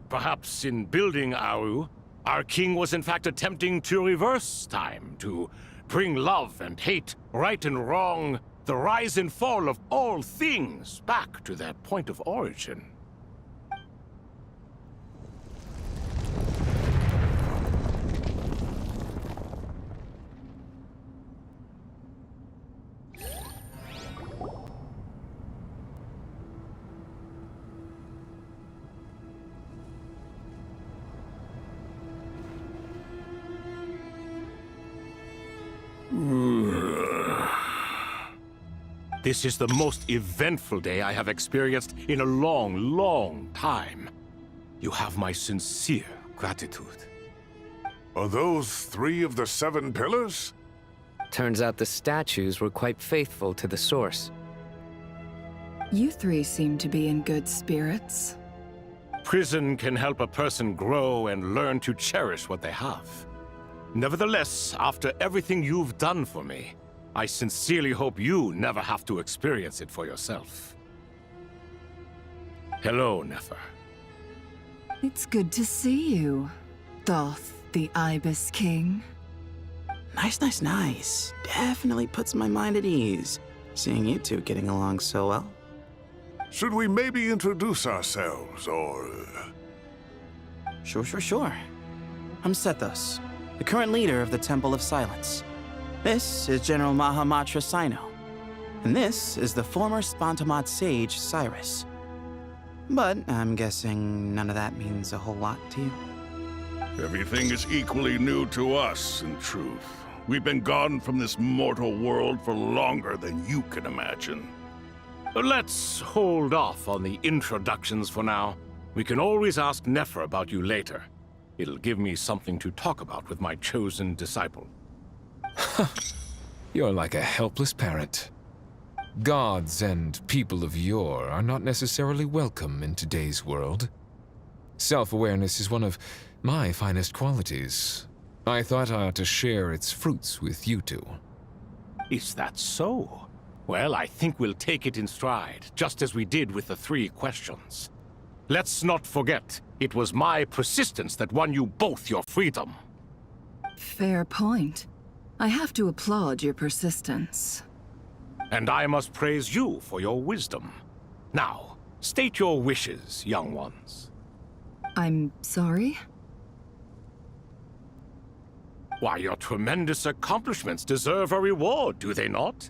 Speaker 9: Perhaps in building Aru, our king was in fact attempting to reverse time, to bring love and hate, right and wrong, the rise and fall of all things back to their point of origin. This is the most eventful day I have experienced in a long time. You have my sincere gratitude.
Speaker 21: Are those 3 of the 7 pillars?
Speaker 16: Turns out the statues were quite faithful to the source.
Speaker 1: You 3 seem to be in good spirits.
Speaker 9: Prison can help a person grow and learn to cherish what they have. Nevertheless, after everything you've done for me, I sincerely hope you never have to experience it for yourself. Hello, Nefer.
Speaker 1: It's good to see you, Thoth the Ibis King.
Speaker 13: Nice. Definitely puts my mind at ease, seeing you 2 getting along so well.
Speaker 21: Should we maybe introduce ourselves, or...
Speaker 13: Sure. I'm Sethos, the current leader of the Temple of Silence. This is General Mahamatra Sino, and this is the former Spantamot sage, Cyrus. But I'm guessing none of that means a whole lot to you.
Speaker 21: Everything is equally new to us, in truth. We've been gone from this mortal world for longer than you can imagine.
Speaker 9: Let's hold off on the introductions for now. We can always ask Nefer about you later. It'll give me something to talk about with my chosen disciple.
Speaker 22: You're like a helpless parent. Gods and people of yore are not necessarily welcome in today's world. Self-awareness is one of my finest qualities. I thought I ought to share its fruits with you 2.
Speaker 9: Is that so? Well, I think we'll take it in stride, just as we did with the 3 questions. Let's not forget, it was my persistence that won you both your freedom.
Speaker 1: Fair point. I have to applaud your persistence.
Speaker 9: And I must praise you for your wisdom. Now, state your wishes, young ones.
Speaker 1: I'm sorry?
Speaker 9: Why, your tremendous accomplishments deserve a reward, do they not?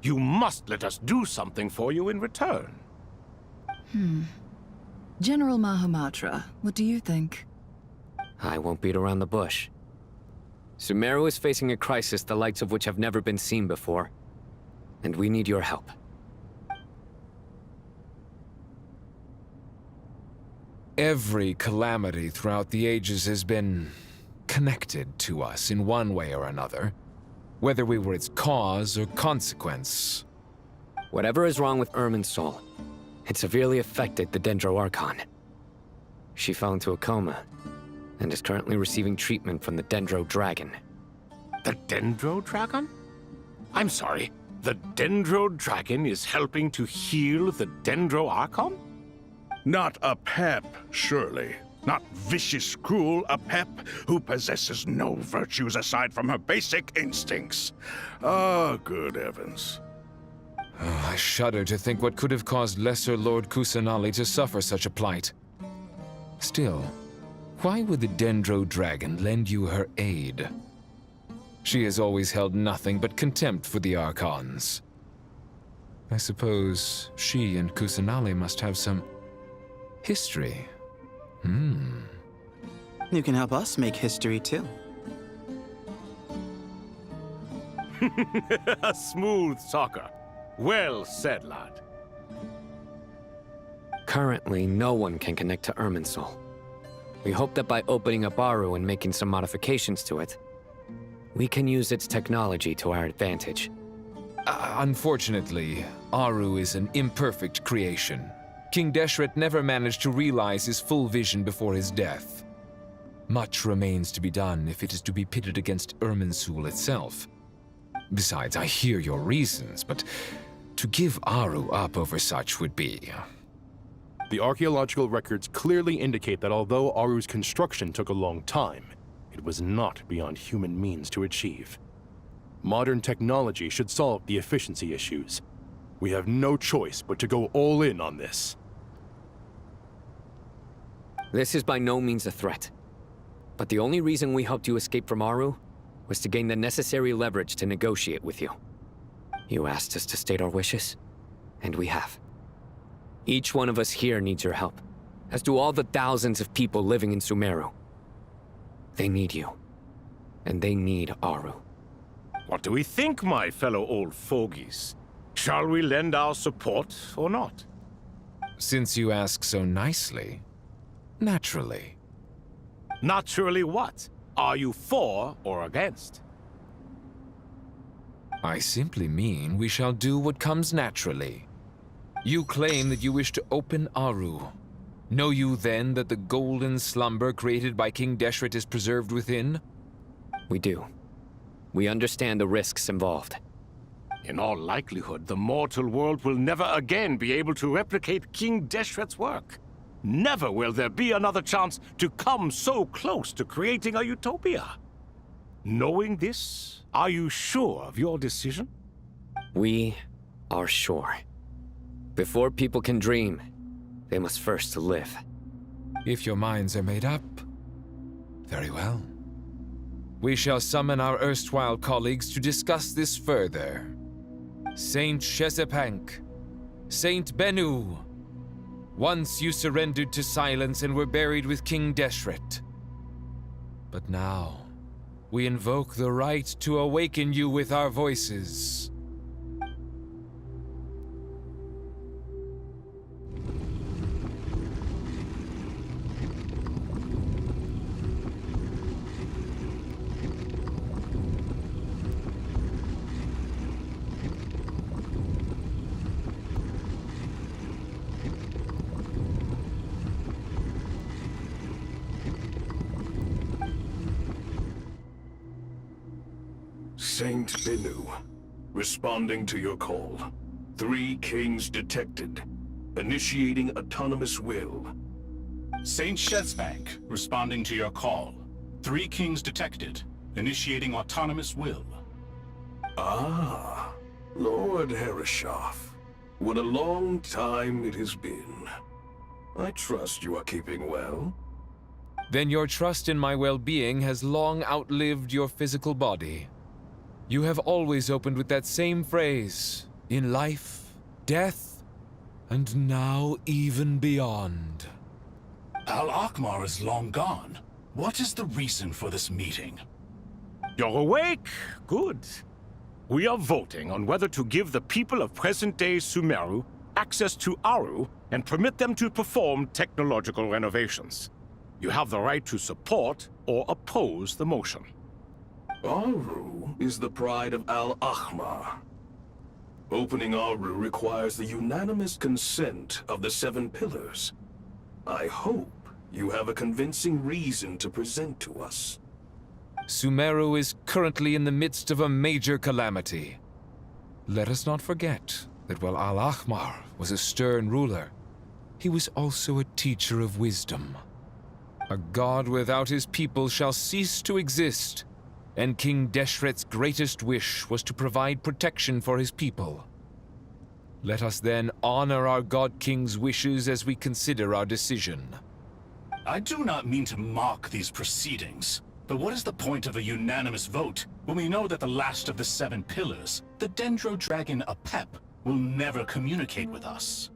Speaker 9: You must let us do something for you in return.
Speaker 1: General Mahamatra, what do you think?
Speaker 16: I won't beat around the bush. Sumeru is facing a crisis the likes of which have never been seen before. And we need your help.
Speaker 22: Every calamity throughout the ages has been connected to us in one way or another, whether we were its cause or consequence.
Speaker 16: Whatever is wrong with Irminsul, it severely affected the Dendro Archon. She fell into a coma and is currently receiving treatment from the Dendro Dragon.
Speaker 9: The Dendro Dragon? I'm sorry, the Dendro Dragon is helping to heal the Dendro Archon?
Speaker 21: Not a pep, surely. Not vicious, cruel, a pep who possesses no virtues aside from her basic instincts. Ah, good heavens.
Speaker 22: Oh, I shudder to think what could have caused Lesser Lord Kusanali to suffer such a plight. Still, why would the Dendro Dragon lend you her aid? She has always held nothing but contempt for the Archons. I suppose she and Kusanali must have some history.
Speaker 13: You can help us make history too.
Speaker 9: A smooth talker. Well said, lad.
Speaker 16: Currently, no one can connect to Irminsul. We hope that by opening up Aru and making some modifications to it, we can use its technology to our advantage.
Speaker 22: Unfortunately, Aru is an imperfect creation. King Deshret never managed to realize his full vision before his death. Much remains to be done if it is to be pitted against Irminsul itself. Besides, I hear your reasons, but to give Aru up over such would be...
Speaker 20: The archaeological records clearly indicate that although Aru's construction took a long time, it was not beyond human means to achieve. Modern technology should solve the efficiency issues. We have no choice but to go all in on this.
Speaker 16: This is by no means a threat. But the only reason we helped you escape from Aru was to gain the necessary leverage to negotiate with you. You asked us to state our wishes, and we have. Each one of us here needs your help, as do all the thousands of people living in Sumeru. They need you, and they need Aru.
Speaker 9: What do we think, my fellow old fogies? Shall we lend our support or not?
Speaker 22: Since you ask so nicely, naturally.
Speaker 9: Naturally what? Are you for or against?
Speaker 22: I simply mean we shall do what comes naturally. You claim that you wish to open Aru. Know you then that the golden slumber created by King Deshret is preserved within?
Speaker 16: We do. We understand the risks involved.
Speaker 9: In all likelihood, the mortal world will never again be able to replicate King Deshret's work. Never will there be another chance to come so close to creating a utopia. Knowing this, are you sure of your decision?
Speaker 16: We are sure. Before people can dream, they must first live.
Speaker 22: If your minds are made up, very well. We shall summon our erstwhile colleagues to discuss this further. Saint Shezepank, Saint Bennu, once you surrendered to silence and were buried with King Deshret. But now, we invoke the right to awaken you with our voices.
Speaker 21: Saint Bennu, responding to your call. 3 kings detected. Initiating autonomous will.
Speaker 3: Saint Shezbank, responding to your call. 3 kings detected. Initiating autonomous will.
Speaker 21: Ah, Lord Herreshoff. What a long time it has been. I trust you are keeping well.
Speaker 22: Then your trust in my well-being has long outlived your physical body. You have always opened with that same phrase, in life, death, and now even beyond.
Speaker 3: Al-Akmar is long gone. What is the reason for this meeting?
Speaker 9: You're awake? Good. We are voting on whether to give the people of present-day Sumeru access to Aru and permit them to perform technological renovations. You have the right to support or oppose the motion.
Speaker 4: Aru is the pride of Al-Ahmar. Opening Aru requires the unanimous consent of the Seven Pillars. I hope you have a convincing reason to present to us.
Speaker 22: Sumeru is currently in the midst of a major calamity. Let us not forget that while Al-Ahmar was a stern ruler, he was also a teacher of wisdom. A god without his people shall cease to exist, and King Deshret's greatest wish was to provide protection for his people. Let us then honor our God King's wishes as we consider our decision.
Speaker 3: I do not mean to mock these proceedings, but what is the point of a unanimous vote when we know that the last of the Seven Pillars, the Dendro Dragon Apep, will never communicate with us?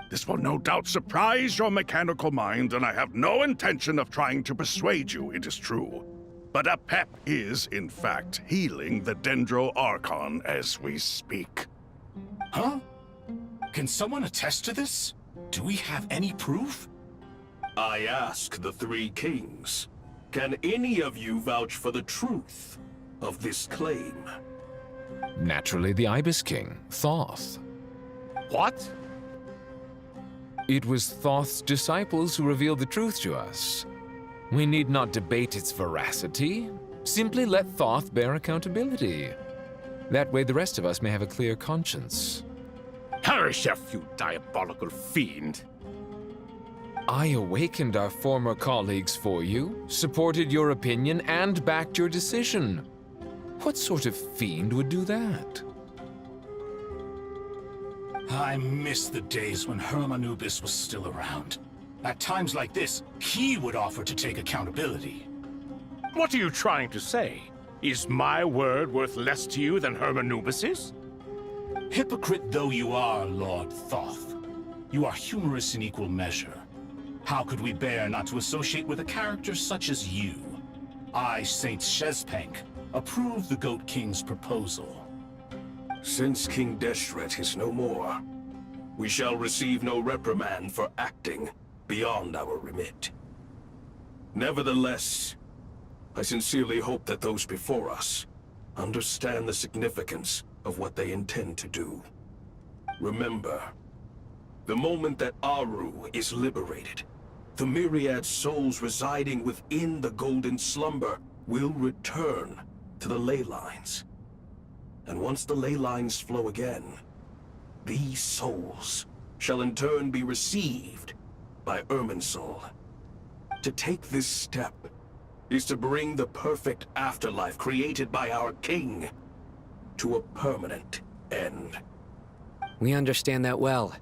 Speaker 21: This will no doubt surprise your mechanical mind, and I have no intention of trying to persuade you it is true. But Apep is, in fact, healing the Dendro Archon as we speak.
Speaker 3: Huh? Can someone attest to this? Do we have any proof?
Speaker 4: I ask the three kings, can any of you vouch for the truth of this claim?
Speaker 22: Naturally, the Ibis King, Thoth.
Speaker 9: What?
Speaker 22: It was Thoth's disciples who revealed the truth to us. We need not debate its veracity. Simply let Thoth bear accountability. That way the rest of us may have a clear conscience.
Speaker 9: Harishef, you diabolical fiend!
Speaker 22: I awakened our former colleagues for you, supported your opinion, and backed your decision. What sort of fiend would do that?
Speaker 3: I miss the days when Hermanubis was still around. At times like this, he would offer to take accountability.
Speaker 9: What are you trying to say? Is my word worth less to you than Hermanubis's?
Speaker 3: Hypocrite though you are, Lord Thoth, you are humorous in equal measure. How could we bear not to associate with a character such as you? I, Saint Shezpank, approve the Goat King's proposal.
Speaker 4: Since King Deshret is no more, we shall receive no reprimand for acting beyond our remit. Nevertheless, I sincerely hope that those before us understand the significance of what they intend to do. Remember, the moment that Aru is liberated, the myriad souls residing within the Golden Slumber will return to the ley lines. And once the ley lines flow again, these souls shall in turn be received by Irminsul. To take this step is to bring the perfect afterlife created by our king to a permanent end.
Speaker 16: We understand that well,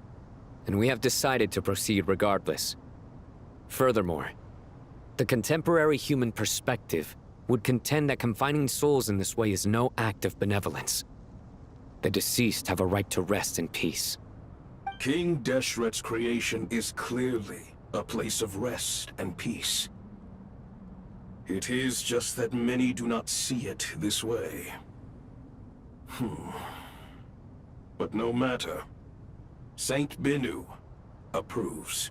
Speaker 16: and we have decided to proceed regardless. Furthermore, the contemporary human perspective would contend that confining souls in this way is no act of benevolence. The deceased have a right to rest in peace.
Speaker 4: King Deshret's creation is clearly a place of rest and peace. It is just that many do not see it this way. But no matter. Saint Binu approves.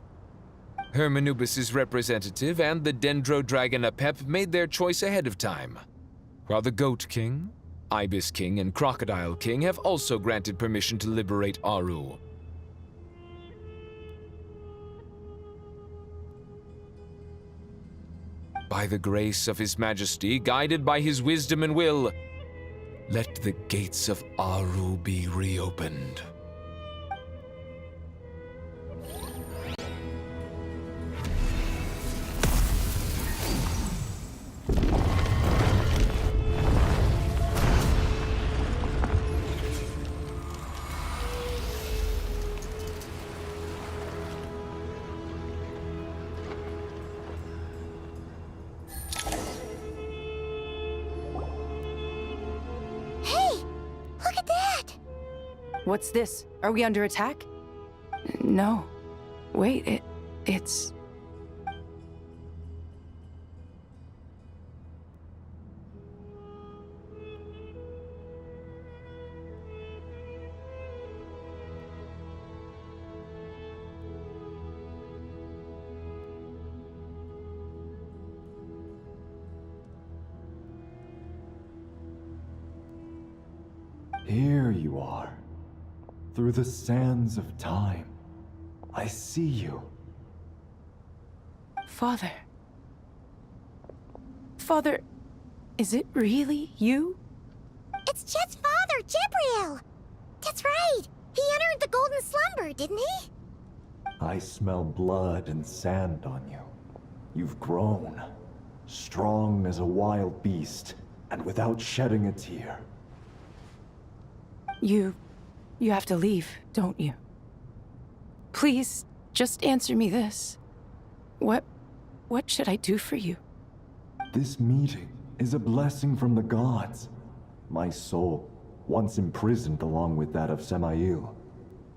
Speaker 22: Hermanubis' representative and the Dendro Dragon Apep made their choice ahead of time, while the Goat King, Ibis King, and Crocodile King have also granted permission to liberate Aru. By the grace of His Majesty, guided by his wisdom and will, let the gates of Aru be reopened.
Speaker 5: What's this? Are we under attack? No. Wait, it's...
Speaker 2: Here you are. Through the sands of time. I see you.
Speaker 5: Father. Father, is it really you?
Speaker 11: It's Jet's father, Jibril! That's right! He entered the Golden Slumber, didn't he?
Speaker 2: I smell blood and sand on you. You've grown. Strong as a wild beast, and without shedding a tear.
Speaker 5: You have to leave, don't you? Please, just answer me this. What should I do for you?
Speaker 2: This meeting is a blessing from the gods. My soul, once imprisoned along with that of Semail,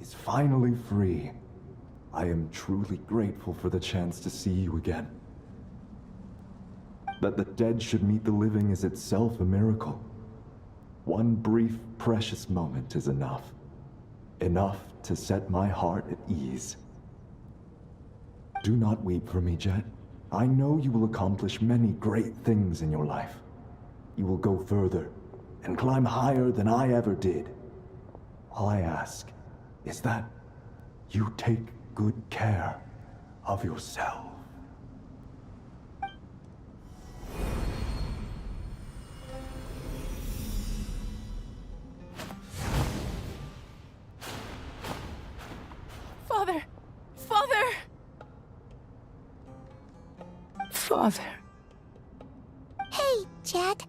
Speaker 2: is finally free. I am truly grateful for the chance to see you again. That the dead should meet the living is itself a miracle. One brief, precious moment is enough. Enough to set my heart at ease. Do not weep for me, Jet. I know you will accomplish many great things in your life. You will go further and climb higher than I ever did. All I ask is that you take good care of yourself.
Speaker 5: Father! Father! Father.
Speaker 11: Hey, Jet.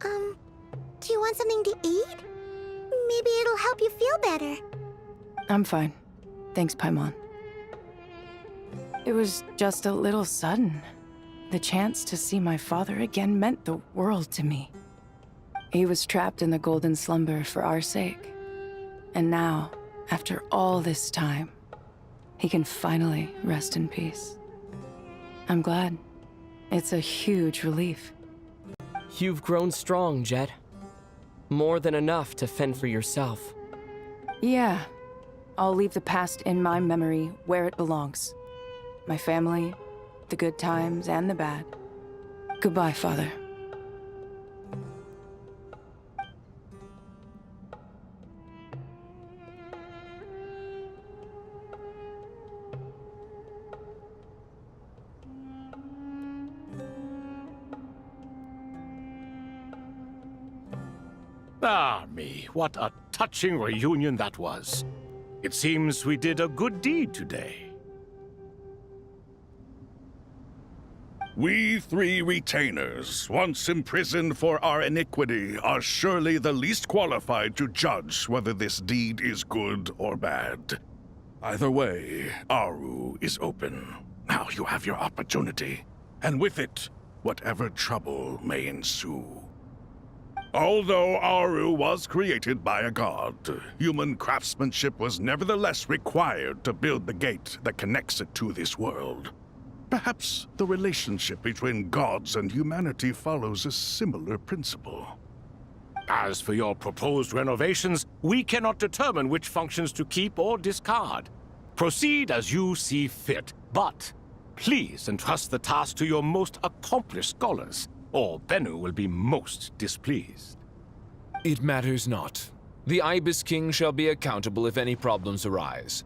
Speaker 11: Do you want something to eat? Maybe it'll help you feel better.
Speaker 5: I'm fine. Thanks, Paimon. It was just a little sudden. The chance to see my father again meant the world to me. He was trapped in the Golden Slumber for our sake. And now, after all this time, he can finally rest in peace. I'm glad. It's a huge relief.
Speaker 14: You've grown strong, Jet. More than enough to fend for yourself.
Speaker 5: Yeah. I'll leave the past in my memory where it belongs. My family, the good times and the bad. Goodbye, Father.
Speaker 9: Ah, me, what a touching reunion that was. It seems we did a good deed today.
Speaker 21: We three retainers, once imprisoned for our iniquity, are surely the least qualified to judge whether this deed is good or bad. Either way, Aru is open. Now you have your opportunity, and with it, whatever trouble may ensue. Although Aru was created by a god, human craftsmanship was nevertheless required to build the gate that connects it to this world. Perhaps the relationship between gods and humanity follows a similar principle.
Speaker 9: As for your proposed renovations, we cannot determine which functions to keep or discard. Proceed as you see fit, but please entrust the task to your most accomplished scholars, or Bennu will be most displeased.
Speaker 22: It matters not. The Ibis King shall be accountable if any problems arise.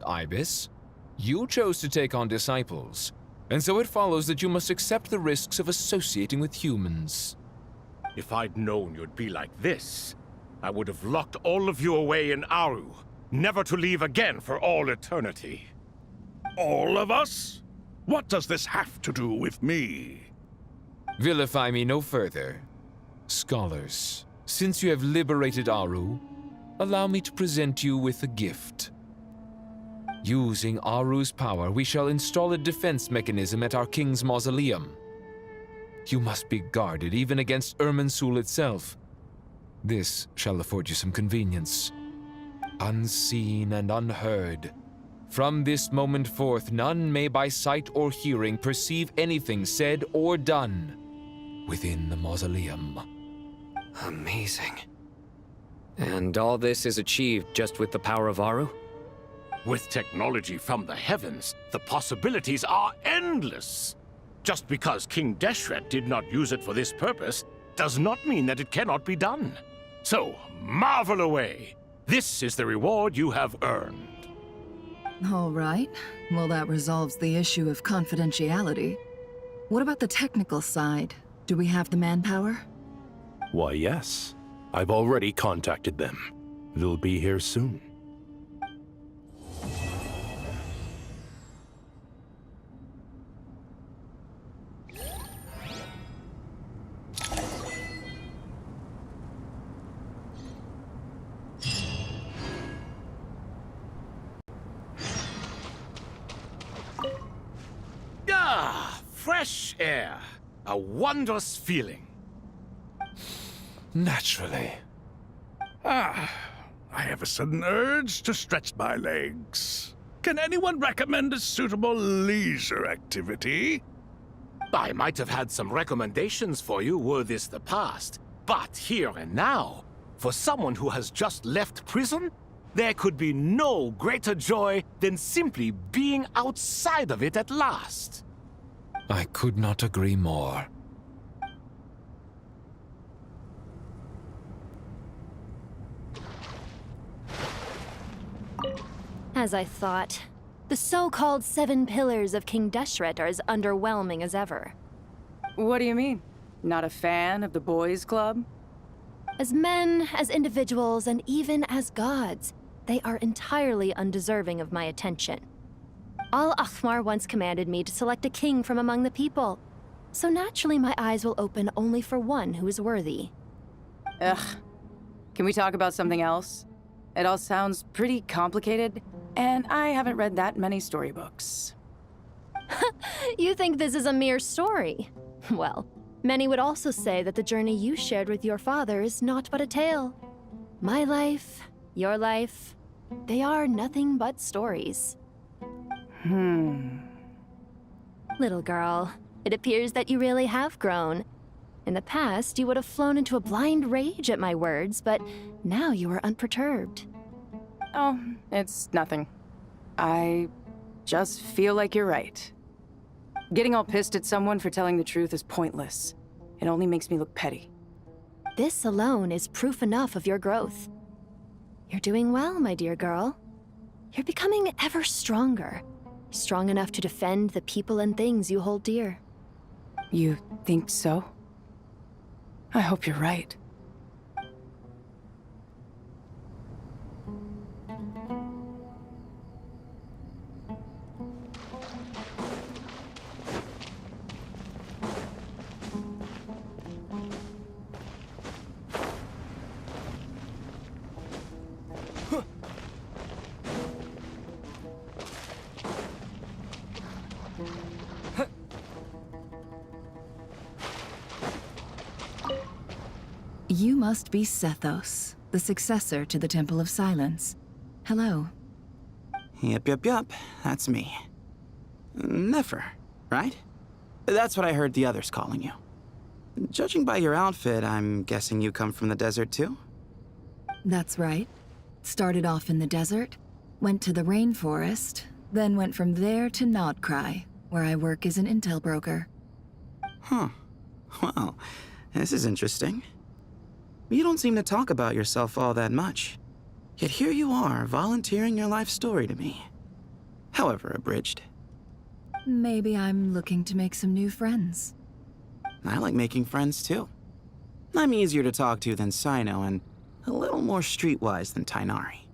Speaker 22: Ibis, you chose to take on disciples, and so it follows that you must accept the risks of associating with humans.
Speaker 9: If I'd known you'd be like this, I would have locked all of you away in Aru, never to leave again for all eternity.
Speaker 21: All of us? What does this have to do with me?
Speaker 22: Vilify me no further. Scholars, since you have liberated Aru, allow me to present you with a gift. Using Aru's power, we shall install a defense mechanism at our king's mausoleum. You must be guarded even against Irminsul itself. This shall afford you some convenience. Unseen and unheard. From this moment forth, none may by sight or hearing perceive anything said or done within the mausoleum.
Speaker 16: Amazing. And all this is achieved just with the power of Aru?
Speaker 9: With technology from the heavens, the possibilities are endless. Just because King Deshret did not use it for this purpose does not mean that it cannot be done. So, marvel away. This is the reward you have earned.
Speaker 1: All right. Well, that resolves the issue of confidentiality. What about the technical side? Do we have the manpower?
Speaker 20: Why, yes. I've already contacted them. They'll be here soon.
Speaker 9: Ah, fresh air. A wondrous feeling.
Speaker 20: Naturally.
Speaker 21: I have a sudden urge to stretch my legs. Can anyone recommend a suitable leisure activity?
Speaker 9: I might have had some recommendations for you were this the past. But here and now, for someone who has just left prison, there could be no greater joy than simply being outside of it at last.
Speaker 22: I could not agree more.
Speaker 18: As I thought, the so-called 7 pillars of King Deshret are as underwhelming as ever.
Speaker 5: What do you mean? Not a fan of the boys' club?
Speaker 18: As men, as individuals, and even as gods, they are entirely undeserving of my attention. Al-Akhmar once commanded me to select a king from among the people, so naturally my eyes will open only for one who is worthy.
Speaker 5: Ugh. Can we talk about something else? It all sounds pretty complicated, and I haven't read that many storybooks.
Speaker 18: You think this is a mere story? Well, many would also say that the journey you shared with your father is not but a tale. My life, your life, they are nothing but stories. Little girl, it appears that you really have grown. In the past, you would have flown into a blind rage at my words, but now you are unperturbed.
Speaker 5: Oh, it's nothing. I just feel like you're right. Getting all pissed at someone for telling the truth is pointless. It only makes me look petty.
Speaker 18: This alone is proof enough of your growth. You're doing well, my dear girl. You're becoming ever stronger. Strong enough to defend the people and things you hold dear.
Speaker 5: You think so? I hope you're right.
Speaker 1: You must be Sethos, the successor to the Temple of Silence. Hello.
Speaker 13: Yup. That's me. Nefer, right? That's what I heard the others calling you. Judging by your outfit, I'm guessing you come from the desert too?
Speaker 1: That's right. Started off in the desert, went to the rainforest, then went from there to Nodcry, where I work as an intel broker.
Speaker 13: Huh. Well, this is interesting. You don't seem to talk about yourself all that much. Yet here you are, volunteering your life story to me. However abridged.
Speaker 1: Maybe I'm looking to make some new friends.
Speaker 13: I like making friends too. I'm easier to talk to than Sino and a little more streetwise than Tainari.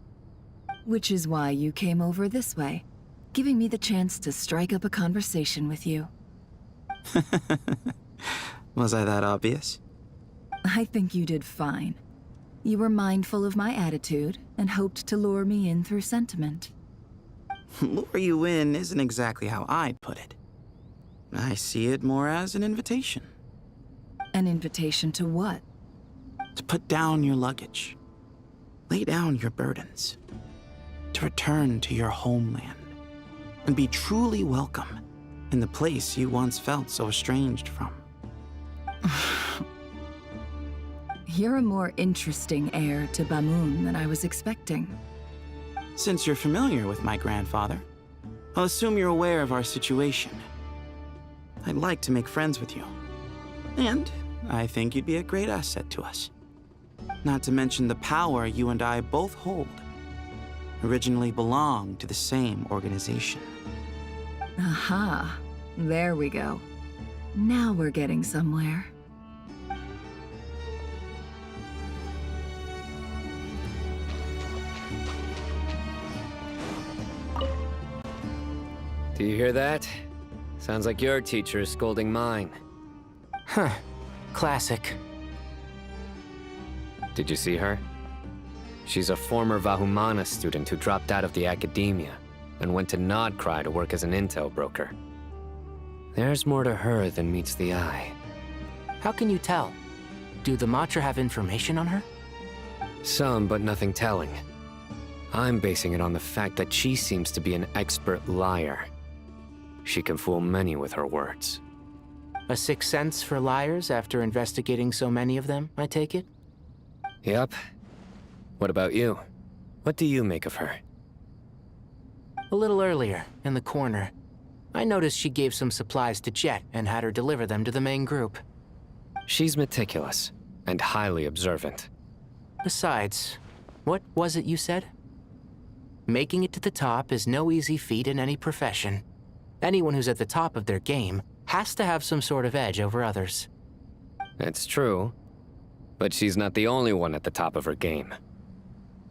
Speaker 1: Which is why you came over this way, giving me the chance to strike up a conversation with you.
Speaker 13: Was I that obvious?
Speaker 1: I think you did fine. You were mindful of my attitude and hoped to lure me in through sentiment.
Speaker 13: Lure you in isn't exactly how I'd put it. I see it more as an invitation.
Speaker 1: An invitation to what?
Speaker 13: To put down your luggage. Lay down your burdens. To return to your homeland. And be truly welcome in the place you once felt so estranged from.
Speaker 1: You're a more interesting heir to Bamun than I was expecting.
Speaker 13: Since you're familiar with my grandfather, I'll assume you're aware of our situation. I'd like to make friends with you. And I think you'd be a great asset to us. Not to mention the power you and I both hold. Originally belonged to the same organization.
Speaker 1: Aha. There we go. Now we're getting somewhere.
Speaker 16: Do you hear that? Sounds like your teacher is scolding mine.
Speaker 17: Huh. Classic.
Speaker 16: Did you see her? She's a former Vahumana student who dropped out of the academia and went to Nodcry to work as an intel broker. There's more to her than meets the eye.
Speaker 17: How can you tell? Do the Matra have information on her?
Speaker 16: Some, but nothing telling. I'm basing it on the fact that she seems to be an expert liar. She can fool many with her words.
Speaker 17: A sixth sense for liars after investigating so many of them, I take it?
Speaker 16: Yep. What about you? What do you make of her?
Speaker 17: A little earlier, in the corner, I noticed she gave some supplies to Jet and had her deliver them to the main group.
Speaker 16: She's meticulous and highly observant.
Speaker 17: Besides, what was it you said? Making it to the top is no easy feat in any profession. Anyone who's at the top of their game has to have some sort of edge over others.
Speaker 16: It's true, but she's not the only one at the top of her game.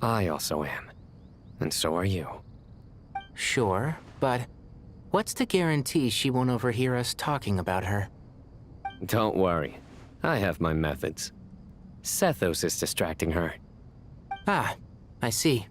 Speaker 16: I also am, and so are you.
Speaker 17: Sure, but what's to guarantee she won't overhear us talking about her?
Speaker 16: Don't worry, I have my methods. Sethos is distracting her.
Speaker 17: Ah, I see.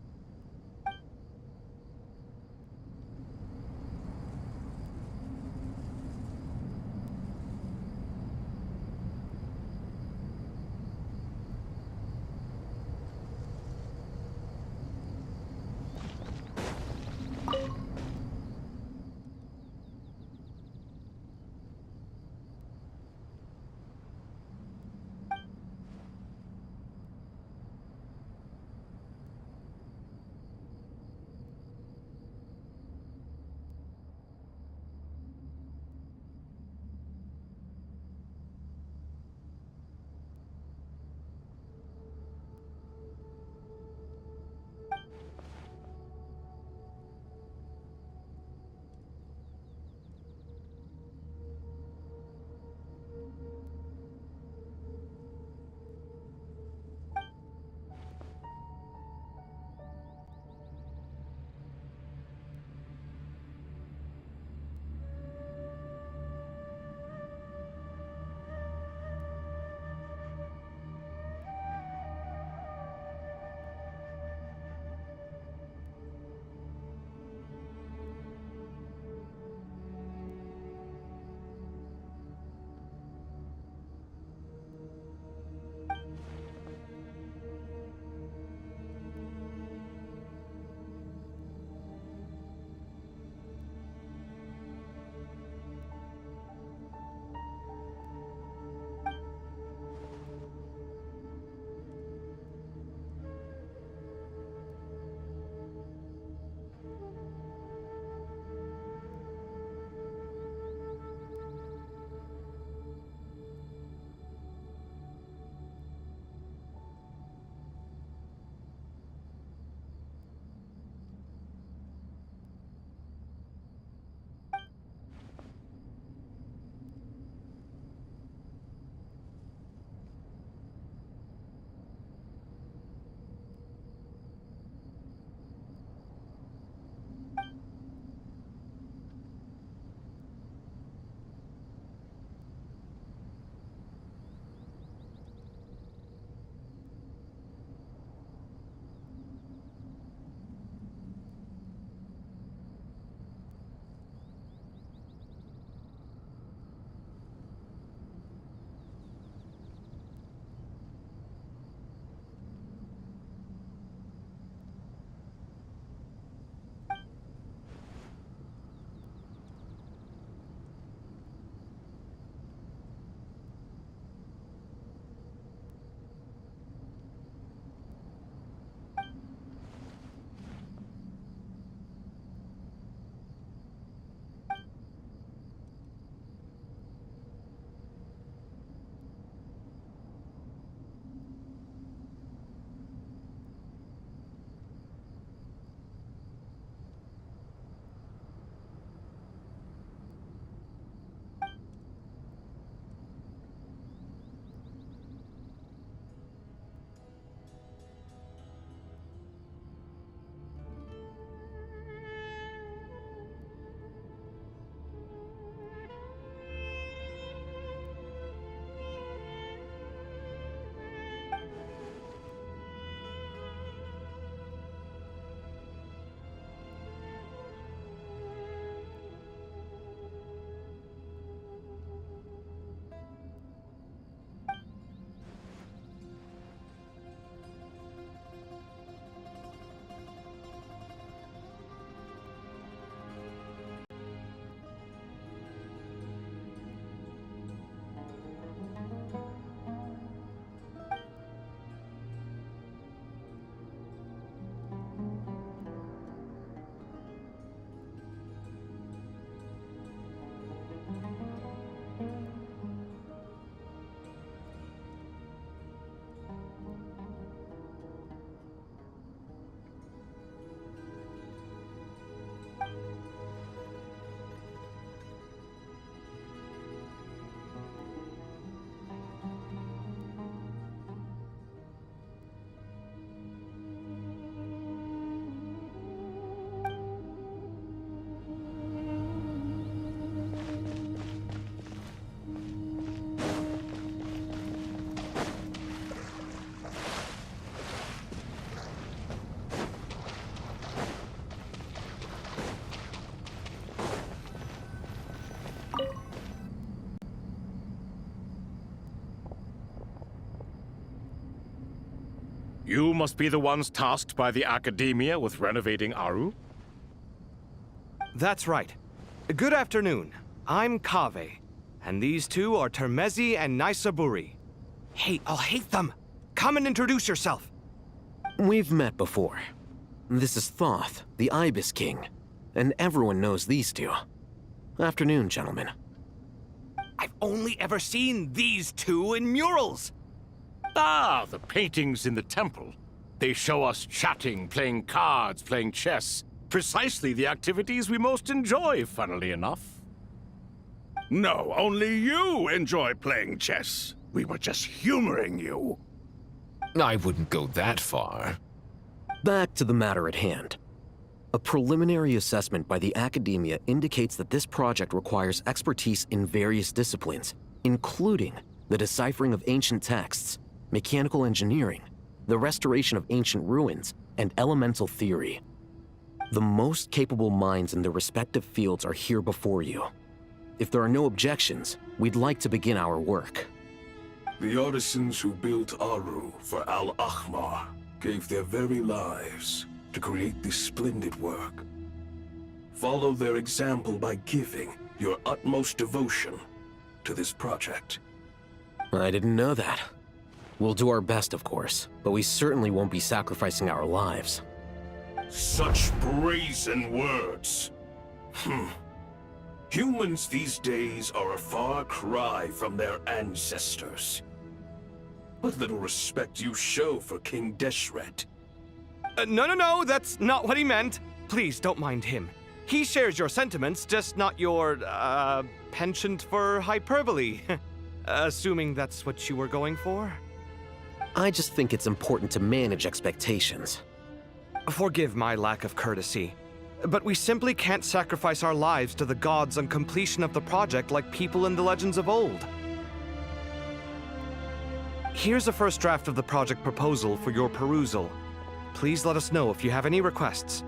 Speaker 9: You must be the ones tasked by the Academia with renovating Aru?
Speaker 7: That's right. Good afternoon. I'm Kaveh, and these two are Termezi and Naisaburi. Hey, I'll hate them! Come and introduce yourself!
Speaker 12: We've met before. This is Thoth, the Ibis King, and everyone knows these two. Afternoon, gentlemen.
Speaker 7: I've only ever seen these two in murals!
Speaker 9: Ah, the paintings in the temple. They show us chatting, playing cards, playing chess. Precisely the activities we most enjoy, funnily enough.
Speaker 21: No, only you enjoy playing chess. We were just humoring you.
Speaker 22: I wouldn't go that far.
Speaker 12: Back to the matter at hand. A preliminary assessment by the Academia indicates that this project requires expertise in various disciplines, including the deciphering of ancient texts, mechanical engineering, the restoration of ancient ruins, and elemental theory. The most capable minds in their respective fields are here before you. If there are no objections, we'd like to begin our work.
Speaker 4: The artisans who built Aru for Al-Ahmar gave their very lives to create this splendid work. Follow their example by giving your utmost devotion to this project.
Speaker 12: I didn't know that. We'll do our best, of course, but we certainly won't be sacrificing our lives.
Speaker 4: Such brazen words. Humans these days are a far cry from their ancestors. What little respect you show for King Deshret.
Speaker 7: No, that's not what he meant. Please, don't mind him. He shares your sentiments, just not your, penchant for hyperbole. Assuming that's what you were going for?
Speaker 12: I just think it's important to manage expectations.
Speaker 7: Forgive my lack of courtesy, but we simply can't sacrifice our lives to the gods on completion of the project like people in the legends of old. Here's a first draft of the project proposal for your perusal. Please let us know if you have any requests.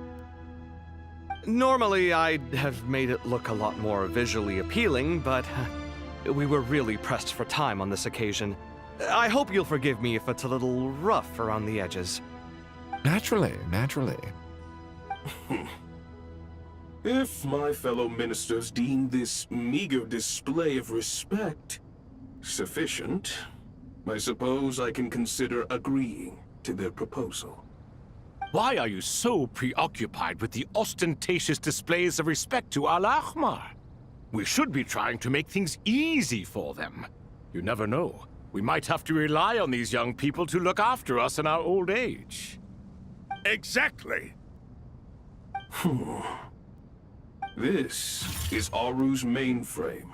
Speaker 7: Normally, I'd have made it look a lot more visually appealing, but we were really pressed for time on this occasion. I hope you'll forgive me if it's a little rough around the edges.
Speaker 22: Naturally.
Speaker 4: If my fellow ministers deem this meager display of respect sufficient, I suppose I can consider agreeing to their proposal.
Speaker 9: Why are you so preoccupied with the ostentatious displays of respect to Al-Ahmar? We should be trying to make things easy for them. You never know. We might have to rely on these young people to look after us in our old age.
Speaker 21: Exactly.
Speaker 4: This is Aru's mainframe.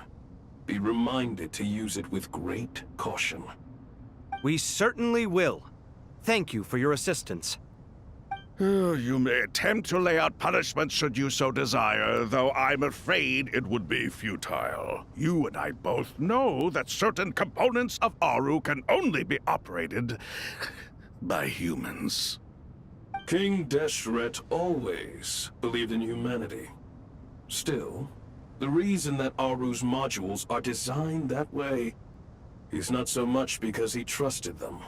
Speaker 4: Be reminded to use it with great caution.
Speaker 7: We certainly will. Thank you for your assistance.
Speaker 21: You may attempt to lay out punishment should you so desire, though I'm afraid it would be futile. You and I both know that certain components of Aru can only be operated by humans.
Speaker 4: King Deshret always believed in humanity. Still, the reason that Aru's modules are designed that way is not so much because he trusted them,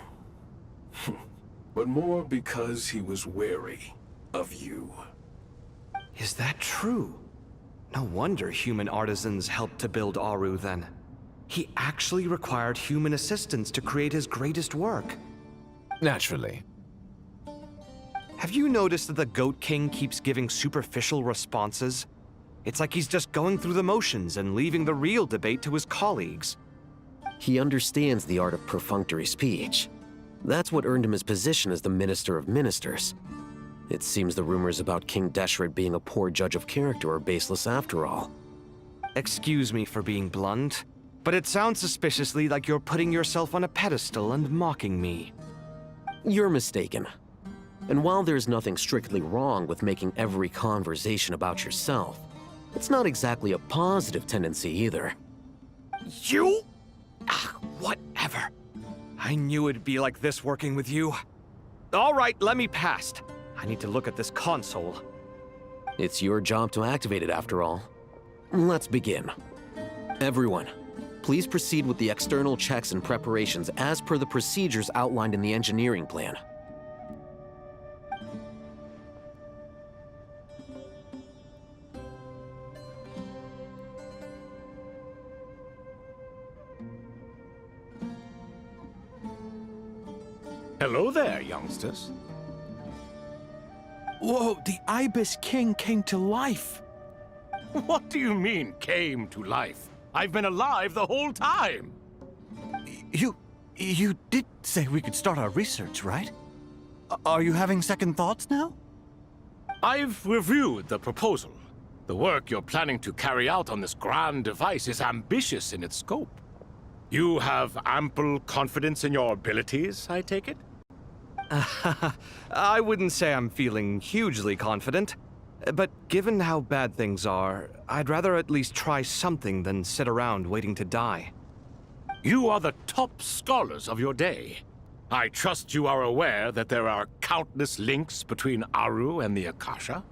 Speaker 4: but more because he was wary of you.
Speaker 7: Is that true? No wonder human artisans helped to build Aru then. He actually required human assistance to create his greatest work.
Speaker 22: Naturally.
Speaker 7: Have you noticed that the Goat King keeps giving superficial responses? It's like he's just going through the motions and leaving the real debate to his colleagues.
Speaker 12: He understands the art of perfunctory speech. That's what earned him his position as the Minister of Ministers. It seems the rumors about King Deshret being a poor judge of character are baseless after all.
Speaker 7: Excuse me for being blunt, but it sounds suspiciously like you're putting yourself on a pedestal and mocking me.
Speaker 12: You're mistaken. And while there's nothing strictly wrong with making every conversation about yourself, it's not exactly a positive tendency either.
Speaker 7: You? Whatever. I knew it'd be like this working with you. All right, let me past. I need to look at this console.
Speaker 12: It's your job to activate it after all. Let's begin. Everyone, please proceed with the external checks and preparations as per the procedures outlined in the engineering plan.
Speaker 9: Hello there, youngsters.
Speaker 8: Whoa, the Ibis King came to life.
Speaker 9: What do you mean, came to life? I've been alive the whole time.
Speaker 15: You did say we could start our research, right? Are you having second thoughts now?
Speaker 9: I've reviewed the proposal. The work you're planning to carry out on this grand device is ambitious in its scope. You have ample confidence in your abilities, I take it?
Speaker 7: I wouldn't say I'm feeling hugely confident, but given how bad things are, I'd rather at least try something than sit around waiting to die.
Speaker 9: You are the top scholars of your day. I trust you are aware that there are countless links between Aru and the Akasha?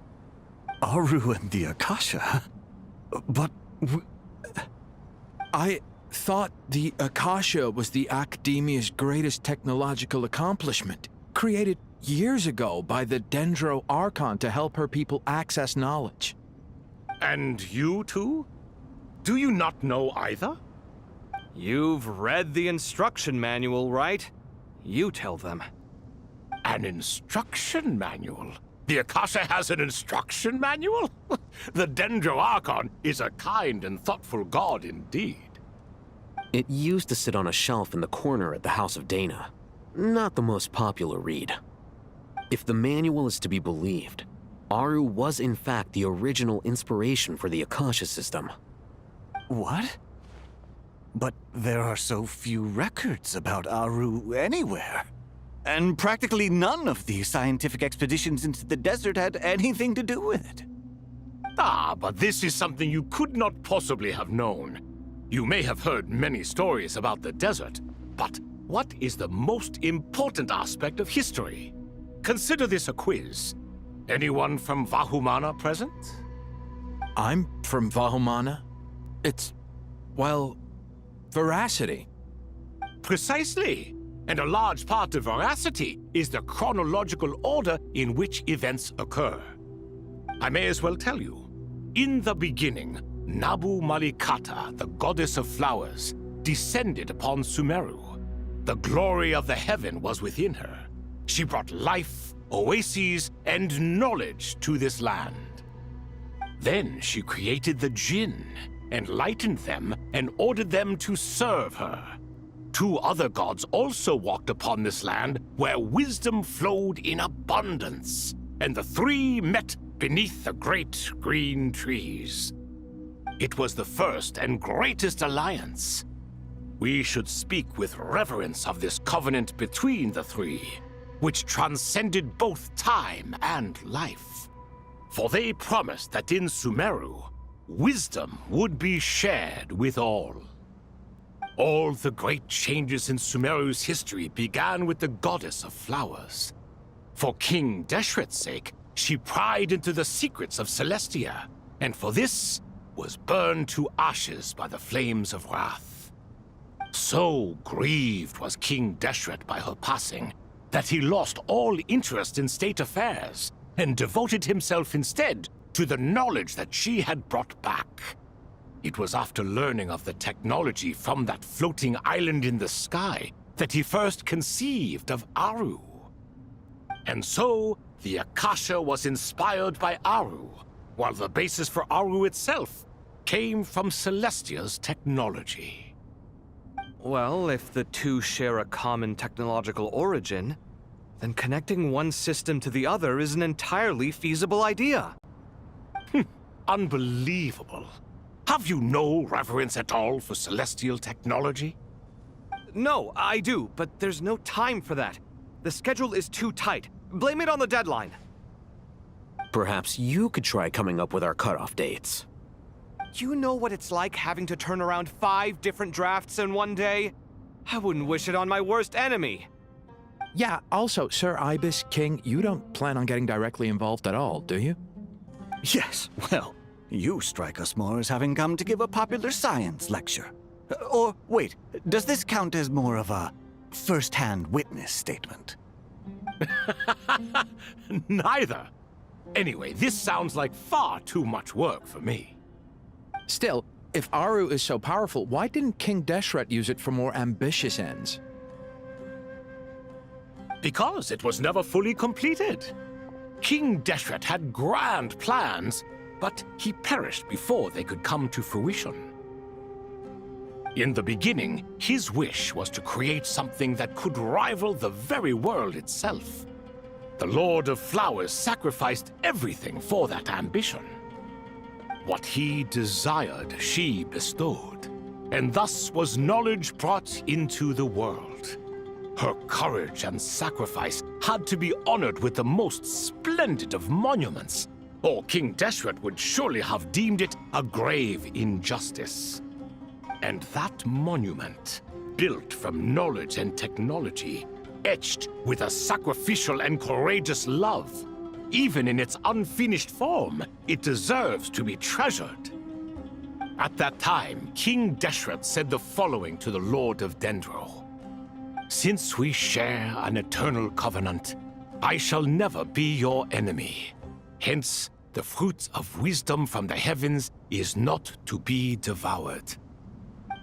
Speaker 15: Aru and the Akasha? But...
Speaker 8: I thought the Akasha was the Academia's greatest technological accomplishment, created years ago by the Dendro Archon to help her people access knowledge.
Speaker 9: And you too? Do you not know either?
Speaker 7: You've read the instruction manual, right? You tell them.
Speaker 9: An instruction manual? The Akasha has an instruction manual? The Dendro Archon is a kind and thoughtful god indeed.
Speaker 12: It used to sit on a shelf in the corner at the House of Dana. Not the most popular read. If the manual is to be believed, Aru was in fact the original inspiration for the Akasha system.
Speaker 15: What? But there are so few records about Aru anywhere. And practically none of the scientific expeditions into the desert had anything to do with it.
Speaker 9: Ah, but this is something you could not possibly have known. You may have heard many stories about the desert, but what is the most important aspect of history? Consider this a quiz. Anyone from Vahumana present?
Speaker 8: I'm from Vahumana. It's, well, veracity.
Speaker 9: Precisely. And a large part of veracity is the chronological order in which events occur. I may as well tell you. In the beginning, Nabu Malikata, the goddess of flowers, descended upon Sumeru. The glory of the heaven was within her. She brought life, oases, and knowledge to this land. Then she created the Jinn, enlightened them, and ordered them to serve her. Two other gods also walked upon this land where wisdom flowed in abundance, and the three met beneath the great green trees. It was the first and greatest alliance. We should speak with reverence of this covenant between the three, which transcended both time and life. For they promised that in Sumeru, wisdom would be shared with all. All the great changes in Sumeru's history began with the goddess of flowers. For King Deshret's sake, she pried into the secrets of Celestia, and for this was burned to ashes by the flames of wrath. So grieved was King Deshret by her passing that he lost all interest in state affairs and devoted himself instead to the knowledge that she had brought back. It was after learning of the technology from that floating island in the sky that he first conceived of Aru. And so, the Akasha was inspired by Aru, while the basis for Aru itself came from Celestia's technology.
Speaker 7: Well, if the two share a common technological origin, then connecting one system to the other is an entirely feasible idea.
Speaker 9: Unbelievable. Have you no reverence at all for celestial technology?
Speaker 7: No, I do, but there's no time for that. The schedule is too tight. Blame it on the deadline.
Speaker 12: Perhaps you could try coming up with our cutoff dates.
Speaker 7: You know what it's like having to turn around 5 different drafts in one day? I wouldn't wish it on my worst enemy.
Speaker 8: Yeah, also, Sir Ibis King, you don't plan on getting directly involved at all, do you?
Speaker 15: Yes, well, you strike us more as having come to give a popular science lecture. Or, wait, does this count as more of a first-hand witness statement?
Speaker 9: Neither. Anyway, this sounds like far too much work for me.
Speaker 8: Still, if Aru is so powerful, why didn't King Deshret use it for more ambitious ends?
Speaker 9: Because it was never fully completed. King Deshret had grand plans, but he perished before they could come to fruition. In the beginning, his wish was to create something that could rival the very world itself. The Lord of Flowers sacrificed everything for that ambition. What he desired, she bestowed, and thus was knowledge brought into the world. Her courage and sacrifice had to be honored with the most splendid of monuments, or King Deshret would surely have deemed it a grave injustice. And that monument, built from knowledge and technology, etched with a sacrificial and courageous love, even in its unfinished form, it deserves to be treasured. At that time, King Deshret said the following to the Lord of Dendro. Since we share an eternal covenant, I shall never be your enemy. Hence, the fruit of wisdom from the heavens is not to be devoured.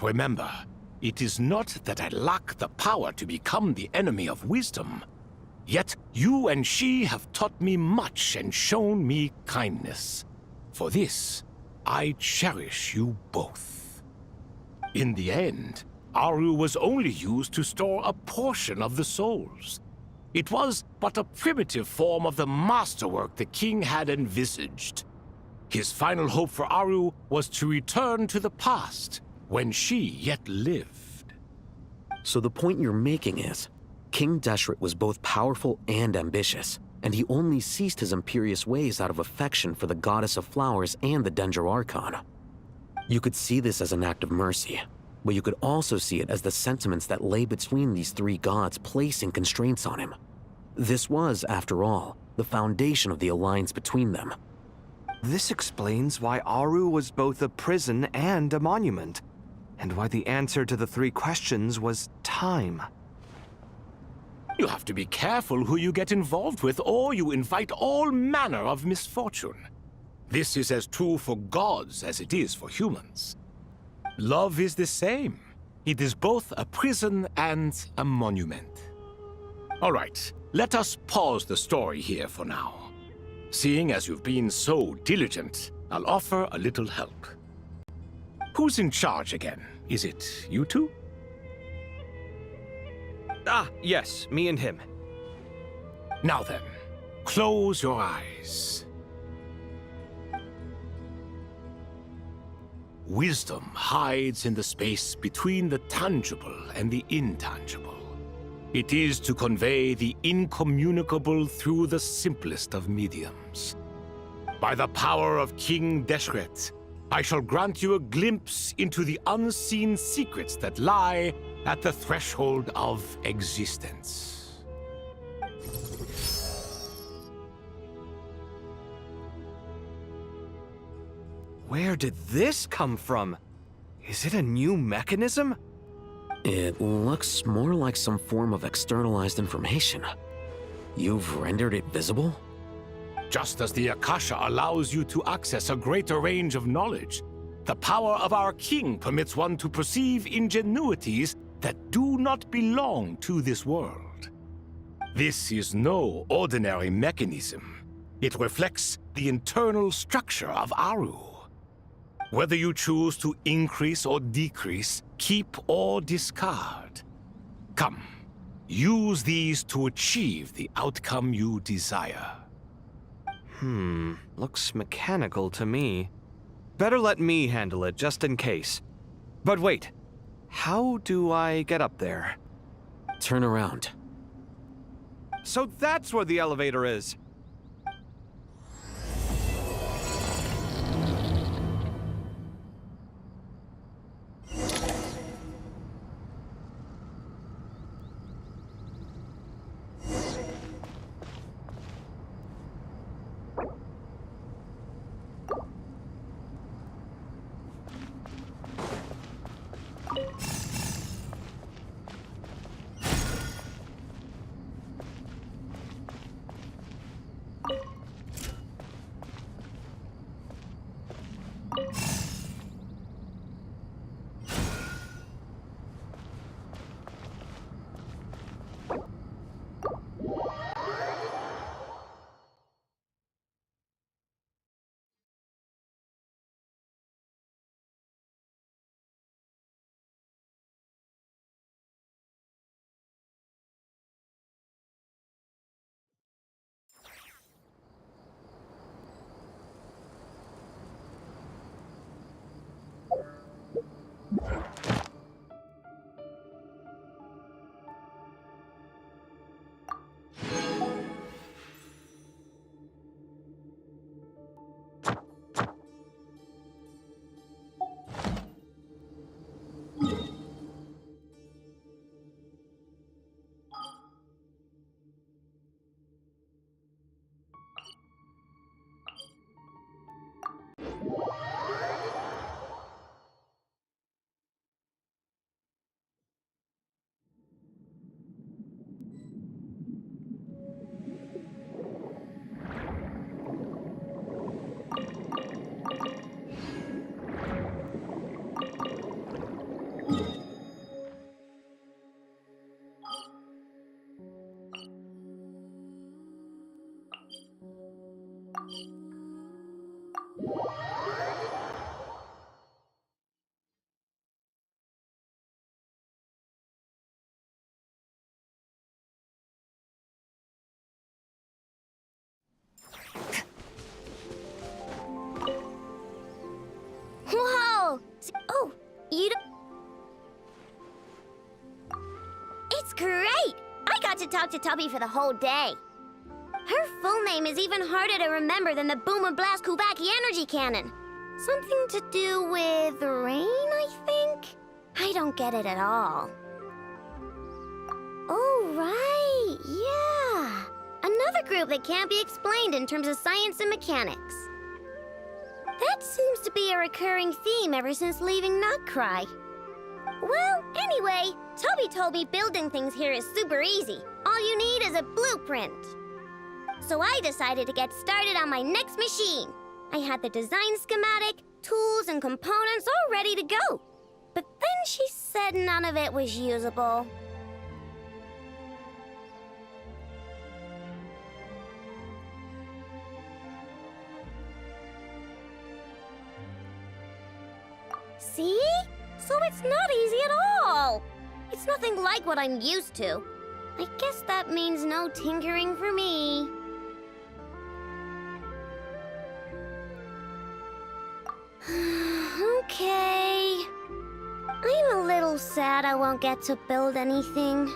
Speaker 9: Remember, it is not that I lack the power to become the enemy of wisdom. Yet you and she have taught me much and shown me kindness. For this, I cherish you both. In the end, Aru was only used to store a portion of the souls. It was but a primitive form of the masterwork the king had envisaged. His final hope for Aru was to return to the past, when she yet lived.
Speaker 12: So the point you're making is, King Deshret was both powerful and ambitious, and he only ceased his imperious ways out of affection for the Goddess of Flowers and the Dendro Archon. You could see this as an act of mercy, but you could also see it as the sentiments that lay between these three gods placing constraints on him. This was, after all, the foundation of the alliance between them.
Speaker 7: This explains why Aru was both a prison and a monument, and why the answer to the three questions was time.
Speaker 9: You have to be careful who you get involved with, or you invite all manner of misfortune. This is as true for gods as it is for humans. Love is the same. It is both a prison and a monument. All right, let us pause the story here for now. Seeing as you've been so diligent, I'll offer a little help. Who's in charge again? Is it you two?
Speaker 7: Ah, yes, me and him.
Speaker 9: Now then, close your eyes. Wisdom hides in the space between the tangible and the intangible. It is to convey the incommunicable through the simplest of mediums. By the power of King Deshret, I shall grant you a glimpse into the unseen secrets that lie at the threshold of existence.
Speaker 7: Where did this come from? Is it a new mechanism?
Speaker 12: It looks more like some form of externalized information. You've rendered it visible?
Speaker 9: Just as the Akasha allows you to access a greater range of knowledge, the power of our king permits one to perceive ingenuities that do not belong to this world. This is no ordinary mechanism. It reflects the internal structure of Aru. Whether you choose to increase or decrease, keep or discard. Come, use these to achieve the outcome you desire.
Speaker 7: Looks mechanical to me. Better let me handle it, just in case. But wait, how do I get up there?
Speaker 12: Turn around.
Speaker 7: So that's where the elevator is.
Speaker 11: Whoa! Oh, you don't... It's great! I got to talk to Tubby for the whole day. Her full name is even harder to remember than the Boomer Blast Kuvaki energy cannon. Something to do with rain, I think? I don't get it at all. Oh, right, yeah. Another group that can't be explained in terms of science and mechanics. That seems to be a recurring theme ever since leaving Nutcry. Well, anyway, Toby told me building things here is super easy. All you need is a blueprint. So I decided to get started on my next machine. I had the design schematic, tools, and components all ready to go. But then she said none of it was usable. See? So it's not easy at all. It's nothing like what I'm used to. I guess that means no tinkering for me. Okay. I'm a little sad I won't get to build anything.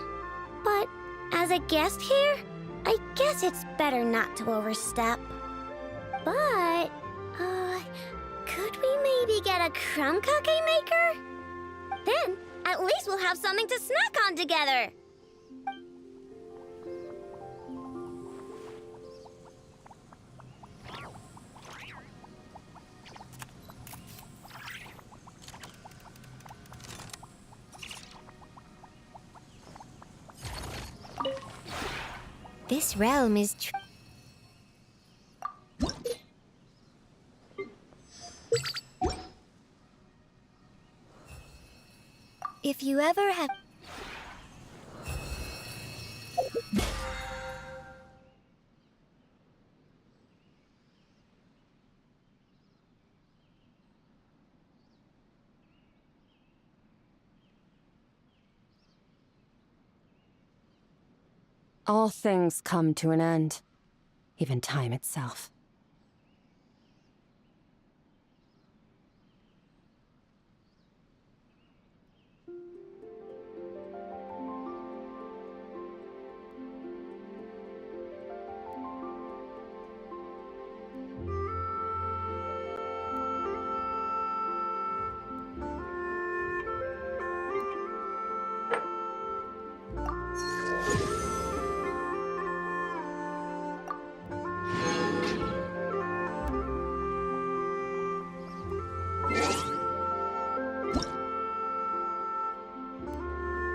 Speaker 11: But as a guest here, I guess it's better not to overstep. But, could we maybe get a crumb cookie maker? Then, at least we'll have something to snack on together. This realm is if you ever have...
Speaker 5: All things come to an end, even time itself.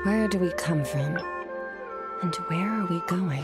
Speaker 5: Where do we come from? And where are we going?